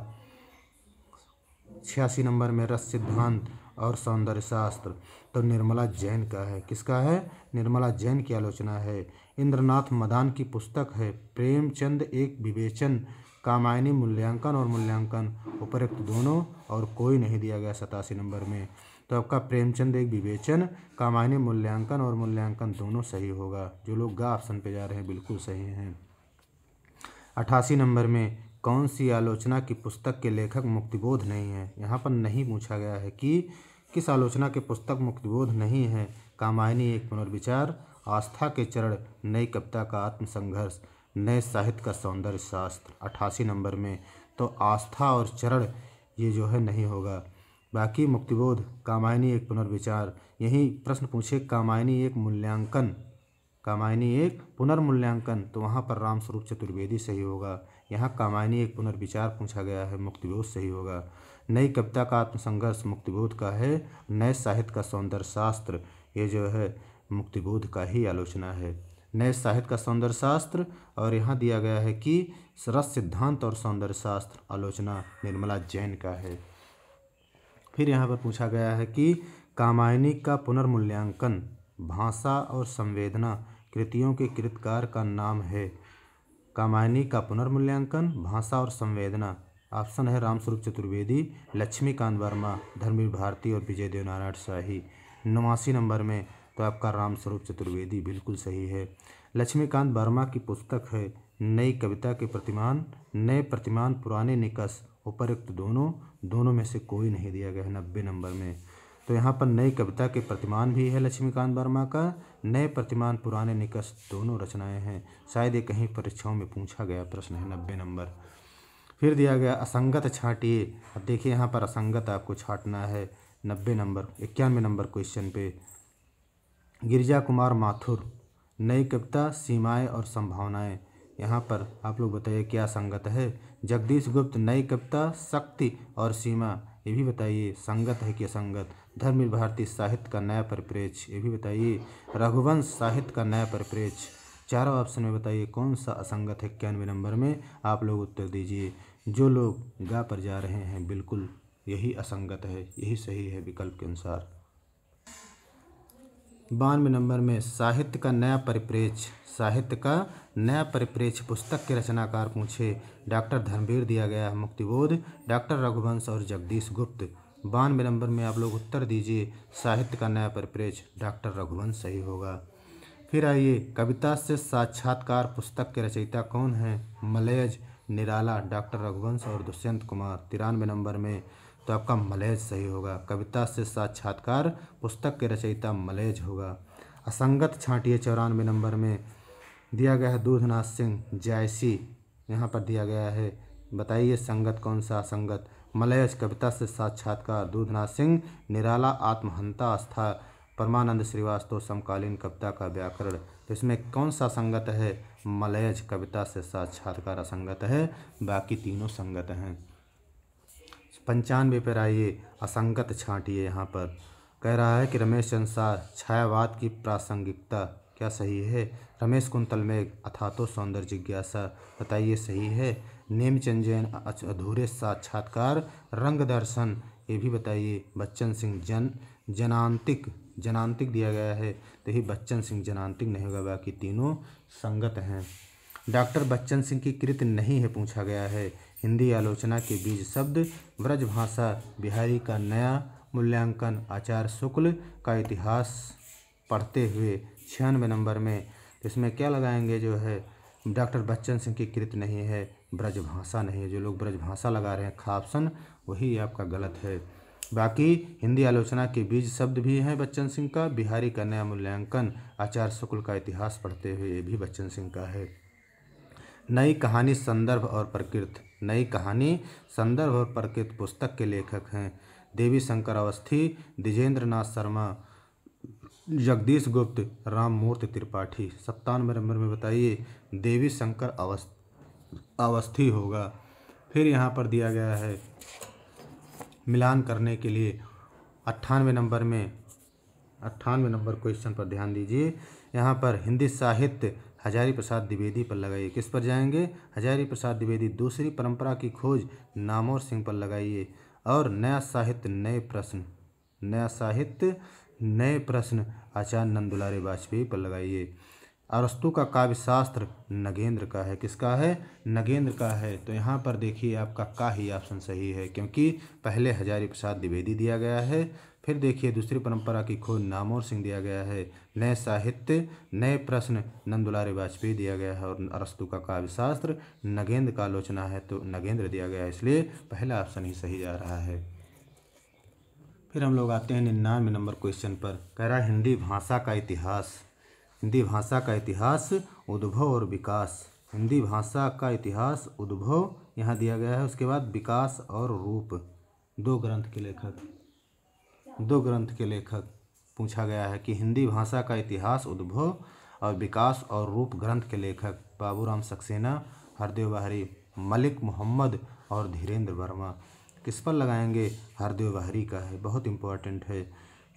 86 नंबर में रस सिद्धांत और सौंदर्य शास्त्र तो निर्मला जैन का है। किसका है? निर्मला जैन की आलोचना है। इंद्रनाथ मदान की पुस्तक है प्रेमचंद एक विवेचन, कामायनी मूल्यांकन और मूल्यांकन, उपरोक्त दोनों और कोई नहीं दिया गया 87 नंबर में। तो आपका प्रेमचंद एक विवेचन, कामायनी मूल्यांकन और मूल्यांकन दोनों सही होगा। जो लोग गा ऑप्शन पे जा रहे हैं बिल्कुल सही हैं। 88 नंबर में कौन सी आलोचना की पुस्तक के लेखक मुक्तिबोध नहीं है। यहाँ पर नहीं पूछा गया है कि किस आलोचना के पुस्तक मुक्तिबोध नहीं है। कामायनी एक पुनर्विचार, आस्था के चरण, नई कविता का आत्मसंघर्ष, नए साहित्य का सौंदर्य शास्त्र। 88 नंबर में तो आस्था और चरण ये जो है नहीं होगा। बाकी मुक्तिबोध, कामायनी एक पुनर्विचार, यही प्रश्न पूछे कामायनी एक मूल्यांकन, कामायनी एक पुनर्मूल्यांकन तो वहाँ पर रामस्वरूप चतुर्वेदी सही होगा। यहाँ कामायनी एक पुनर्विचार पूछा गया है, मुक्तिबोध सही होगा। नई कविता का आत्मसंघर्ष मुक्तिबोध का है, नए साहित्य का सौंदर्य शास्त्र ये जो है मुक्तिबोध का ही आलोचना है। नए साहित्य का सौंदर्य शास्त्र और यहाँ दिया गया है कि रस सिद्धांत और सौंदर्य शास्त्र आलोचना निर्मला जैन का है। फिर यहाँ पर पूछा गया है कि कामायनी का पुनर्मूल्यांकन भाषा और संवेदना कृतियों के कृतकार का नाम है। कामायनी का पुनर्मूल्यांकन भाषा और संवेदना ऑप्शन है रामस्वरूप चतुर्वेदी, लक्ष्मीकांत वर्मा, धर्मवीर भारती और विजय देव नारायण शाही। 89 नंबर में तो आपका रामस्वरूप चतुर्वेदी बिल्कुल सही है। लक्ष्मीकांत वर्मा की पुस्तक है नई कविता के प्रतिमान, नए प्रतिमान पुराने निकष, उपरोक्त दोनों में से कोई नहीं दिया गया है 90 नंबर में। तो यहाँ पर नई कविता के प्रतिमान भी है लक्ष्मीकांत वर्मा का, नए प्रतिमान पुराने निकष दोनों रचनाएं हैं। शायद ये कहीं परीक्षाओं में पूछा गया प्रश्न है 90 नंबर। फिर दिया गया असंगत छांटिए। अब देखिए यहाँ पर असंगत आपको छांटना है 90 नंबर 91 नंबर क्वेश्चन पे। गिरजा कुमार माथुर नई कविता सीमाएं और संभावनाएं, यहाँ पर आप लोग बताइए क्या संगत है। जगदीश गुप्त नई कविता शक्ति और सीमा, ये भी बताइए संगत है कि असंगत। धर्मवीर भारती साहित्य का नया परिप्रेक्ष्य, ये भी बताइए। रघुवंश साहित्य का नया परिप्रेक्ष्य। चारों ऑप्शन में बताइए कौन सा असंगत है 91 नंबर में आप लोग उत्तर दीजिए। जो लोग गा पर जा रहे हैं बिल्कुल यही असंगत है, यही सही है विकल्प के अनुसार। 92 नंबर में साहित्य का नया परिप्रेक्ष्य, साहित्य का नया परिप्रेक्ष्य पुस्तक के रचनाकार पूछे। डॉक्टर धर्मवीर दिया गया है मुक्तिबोध, डॉक्टर रघुवंश और जगदीश गुप्त। 92 नंबर में आप लोग उत्तर दीजिए साहित्य का नया परिप्रेक्ष्य, डॉक्टर रघुवंश सही होगा। फिर आइए कविता से साक्षात्कार पुस्तक के रचयिता कौन है। मलयज, निराला, डॉक्टर रघुवंश और दुष्यंत कुमार। 93 नंबर में तो आपका मलयज सही होगा। कविता से साक्षात्कार पुस्तक के रचयिता मलयज होगा। असंगत छांटिए 94 नंबर में। दिया गया है दूधनाथ सिंह जायसी, यहाँ पर दिया गया है। बताइए संगत कौन सा असंगत। मलयज कविता से साक्षात्कार दूधनाथ सिंह, निराला आत्महंता आस्था परमानंद श्रीवास्तव समकालीन कविता का व्याकरण। तो इसमें कौन सा संगत है, मलयज कविता से साक्षात्कार असंगत है, बाकी तीनों संगत हैं। 95 पर आइए, असंगत छांटिए। यहाँ पर कह रहा है कि रमेश अनुसार छायावाद की प्रासंगिकता क्या सही है। रमेश कुंतल मेघ अथातो सौंदर्य जिज्ञासा, बताइए सही है। नेमचंद जैन अधूरे साक्षात्कार रंग दर्शन, ये भी बताइए। बच्चन सिंह जनांतिक दिया गया है, तो ये बच्चन सिंह जनांतिक नहीं होगा, बाकी तीनों संगत हैं। डॉक्टर बच्चन सिंह की कृति नहीं है पूछा गया है। हिंदी आलोचना के बीज शब्द ब्रजभाषा, बिहारी का नया मूल्यांकन, आचार्य शुक्ल का इतिहास पढ़ते हुए 96 नंबर में। इसमें क्या लगाएंगे, जो है डॉक्टर बच्चन सिंह की कृति नहीं है, ब्रजभाषा नहीं है। जो लोग ब्रजभाषा लगा रहे हैं खा ऑप्शन, वही आपका गलत है। बाकी हिंदी आलोचना के बीज शब्द भी हैं बच्चन सिंह का, बिहारी का नया मूल्यांकन, आचार्य शुक्ल का इतिहास पढ़ते हुए, ये भी बच्चन सिंह का है। नई कहानी संदर्भ और प्रकृति, नई कहानी संदर्भ और प्रकृति पुस्तक के लेखक हैं देवी शंकर अवस्थी, द्विजेंद्र नाथ शर्मा, जगदीश गुप्त, राममूर्ति त्रिपाठी। 97 नंबर में बताइए देवी शंकर अवस्थी होगा। फिर यहाँ पर दिया गया है मिलान करने के लिए 98 नंबर क्वेश्चन पर ध्यान दीजिए। यहाँ पर हिंदी साहित्य हजारी प्रसाद द्विवेदी पर लगाइए। किस पर जाएंगे, हजारी प्रसाद द्विवेदी। दूसरी परंपरा की खोज नामोर सिंह पर लगाइए। और नया साहित्य नए प्रश्न आचार्य नंदुलारे वाजपेयी पर लगाइए। अरस्तु का काव्य शास्त्र नगेंद्र का है। किसका है, नगेंद्र का है। तो यहाँ पर देखिए आपका का ही ऑप्शन सही है, क्योंकि पहले हजारी प्रसाद द्विवेदी दिया गया है, फिर देखिए दूसरी परंपरा की खोज नामोर सिंह दिया गया है, नए साहित्य नए प्रश्न नंदुलारे वाजपेयी दिया गया है, और अरस्तु का काव्य शास्त्र नगेंद्र का आलोचना है, तो नगेंद्र दिया गया है, इसलिए पहला ऑप्शन ही सही जा रहा है। फिर हम लोग आते हैं 99 नंबर क्वेश्चन पर। कह रहा है हिंदी भाषा का इतिहास। हिंदी भाषा का इतिहास, उद्भव और विकास। हिंदी भाषा का इतिहास, उद्भव यहाँ दिया गया है, उसके बाद विकास और रूप। दो ग्रंथ के लेखक पूछा गया है कि हिंदी भाषा का इतिहास, उद्भव और विकास और रूप ग्रंथ के लेखक बाबूराम सक्सेना, हरदेव बाहरी, मलिक मोहम्मद और धीरेन्द्र वर्मा। किस पर लगाएंगे, हरदेव बाहरी का है, बहुत इंपॉर्टेंट है।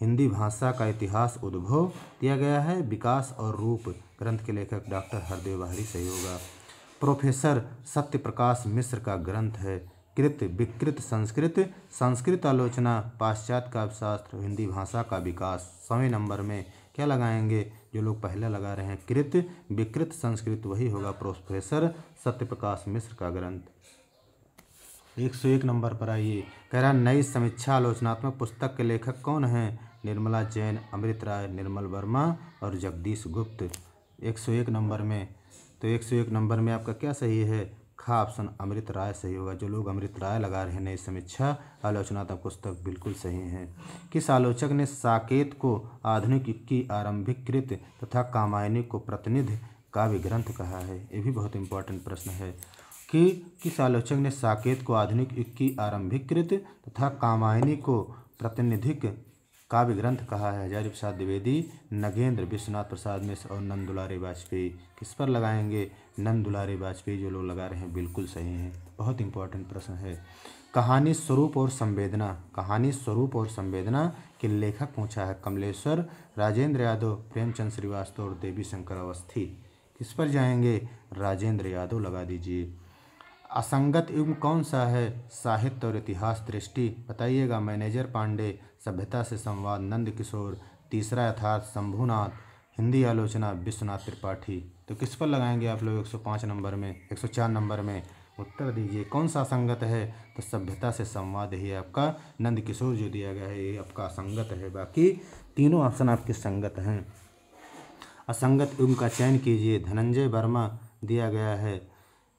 हिंदी भाषा का इतिहास, उद्भव दिया गया है, विकास और रूप ग्रंथ के लेखक डॉक्टर हरदेव बाहरी सही होगा। प्रोफेसर सत्य प्रकाश मिश्र का ग्रंथ है कृत विकृत संस्कृत आलोचना, पाश्चात्य काव्यशास्त्र, हिंदी भाषा का विकास। 100वें नंबर में क्या लगाएंगे, जो लोग पहले लगा रहे हैं कृत विकृत संस्कृत, वही होगा प्रोफेसर सत्य प्रकाश मिश्र का ग्रंथ। 101 नंबर पर आइए। कह रहा नई समीक्षा आलोचनात्मक पुस्तक के लेखक कौन हैं, निर्मला जैन, अमृत राय, निर्मल वर्मा और जगदीश गुप्त। 101 नंबर में, तो 101 नंबर में आपका क्या सही है, खा ऑप्शन अमृत राय सही होगा। जो लोग अमृत राय लगा रहे हैं नई समीक्षा आलोचनात्मक पुस्तक, बिल्कुल सही हैं। किस आलोचक ने साकेत को आधुनिक युग की आरंभिक कृत तथा कामायनी को प्रतिनिधि काव्य ग्रंथ कहा है, ये भी बहुत इंपॉर्टेंट प्रश्न है कि किस आलोचक ने साकेत को आधुनिक युग की आरंभिक कृत तथा कामायनी को प्रतिनिधिक काव्य ग्रंथ कहा है, हजारी प्रसाद द्विवेदी, नगेंद्र, विश्वनाथ प्रसाद मिश्र और नंदुलारे वाजपेयी। किस पर लगाएंगे, नंदुलारे वाजपेयी जो लोग लगा रहे हैं बिल्कुल सही हैं, बहुत इंपॉर्टेंट प्रश्न है। कहानी स्वरूप और संवेदना के लेखक पूछा है, कमलेश्वर, राजेंद्र यादव, प्रेमचंद श्रीवास्तव और देवी शंकर अवस्थी। किस पर जाएंगे, राजेंद्र यादव लगा दीजिए। असंगत युग कौन सा है, साहित्य और इतिहास दृष्टि, बताइएगा। मैनेजर पांडे, सभ्यता से संवाद नंद किशोर, तीसरा यथार्थ शंभुनाथ, हिंदी आलोचना विश्वनाथ त्रिपाठी। तो किस पर लगाएंगे आप लोग 105 नंबर में, 104 नंबर में उत्तर दीजिए। कौन सा असंगत है, तो सभ्यता से संवाद ही आपका, नंद किशोर जो दिया गया है ये आपका असंगत है, बाकी तीनों ऑप्शन आपके संगत हैं। असंगत युग का चयन कीजिए, धनंजय वर्मा दिया गया है,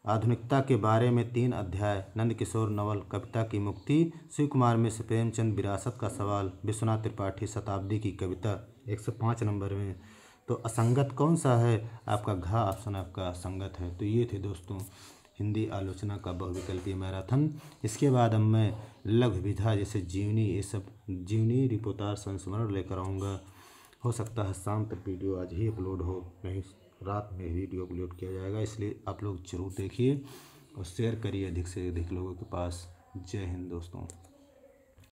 आधुनिकता के बारे में 3 अध्याय, नंद किशोर नवल, कविता की मुक्ति, शिव कुमार मिश्र, प्रेमचंद, विरासत का सवाल, विश्वनाथ त्रिपाठी, शताब्दी की कविता। 105 नंबर में तो असंगत कौन सा है? आपका घ ऑप्शन आपका असंगत है। तो ये थे दोस्तों हिंदी आलोचना का बहुविकल्पीय मैराथन। इसके बाद अब मैं लघु विधा जैसे जीवनी, ये सब जीवनी, रिपोर्टार, संस्मरण लेकर आऊँगा। हो सकता है शाम तक वीडियो आज ही अपलोड हो, नहीं रात में वीडियो अपलोड किया जाएगा। इसलिए आप लोग जरूर देखिए और शेयर करिए अधिक से अधिक लोगों के पास। जय हिंद दोस्तों।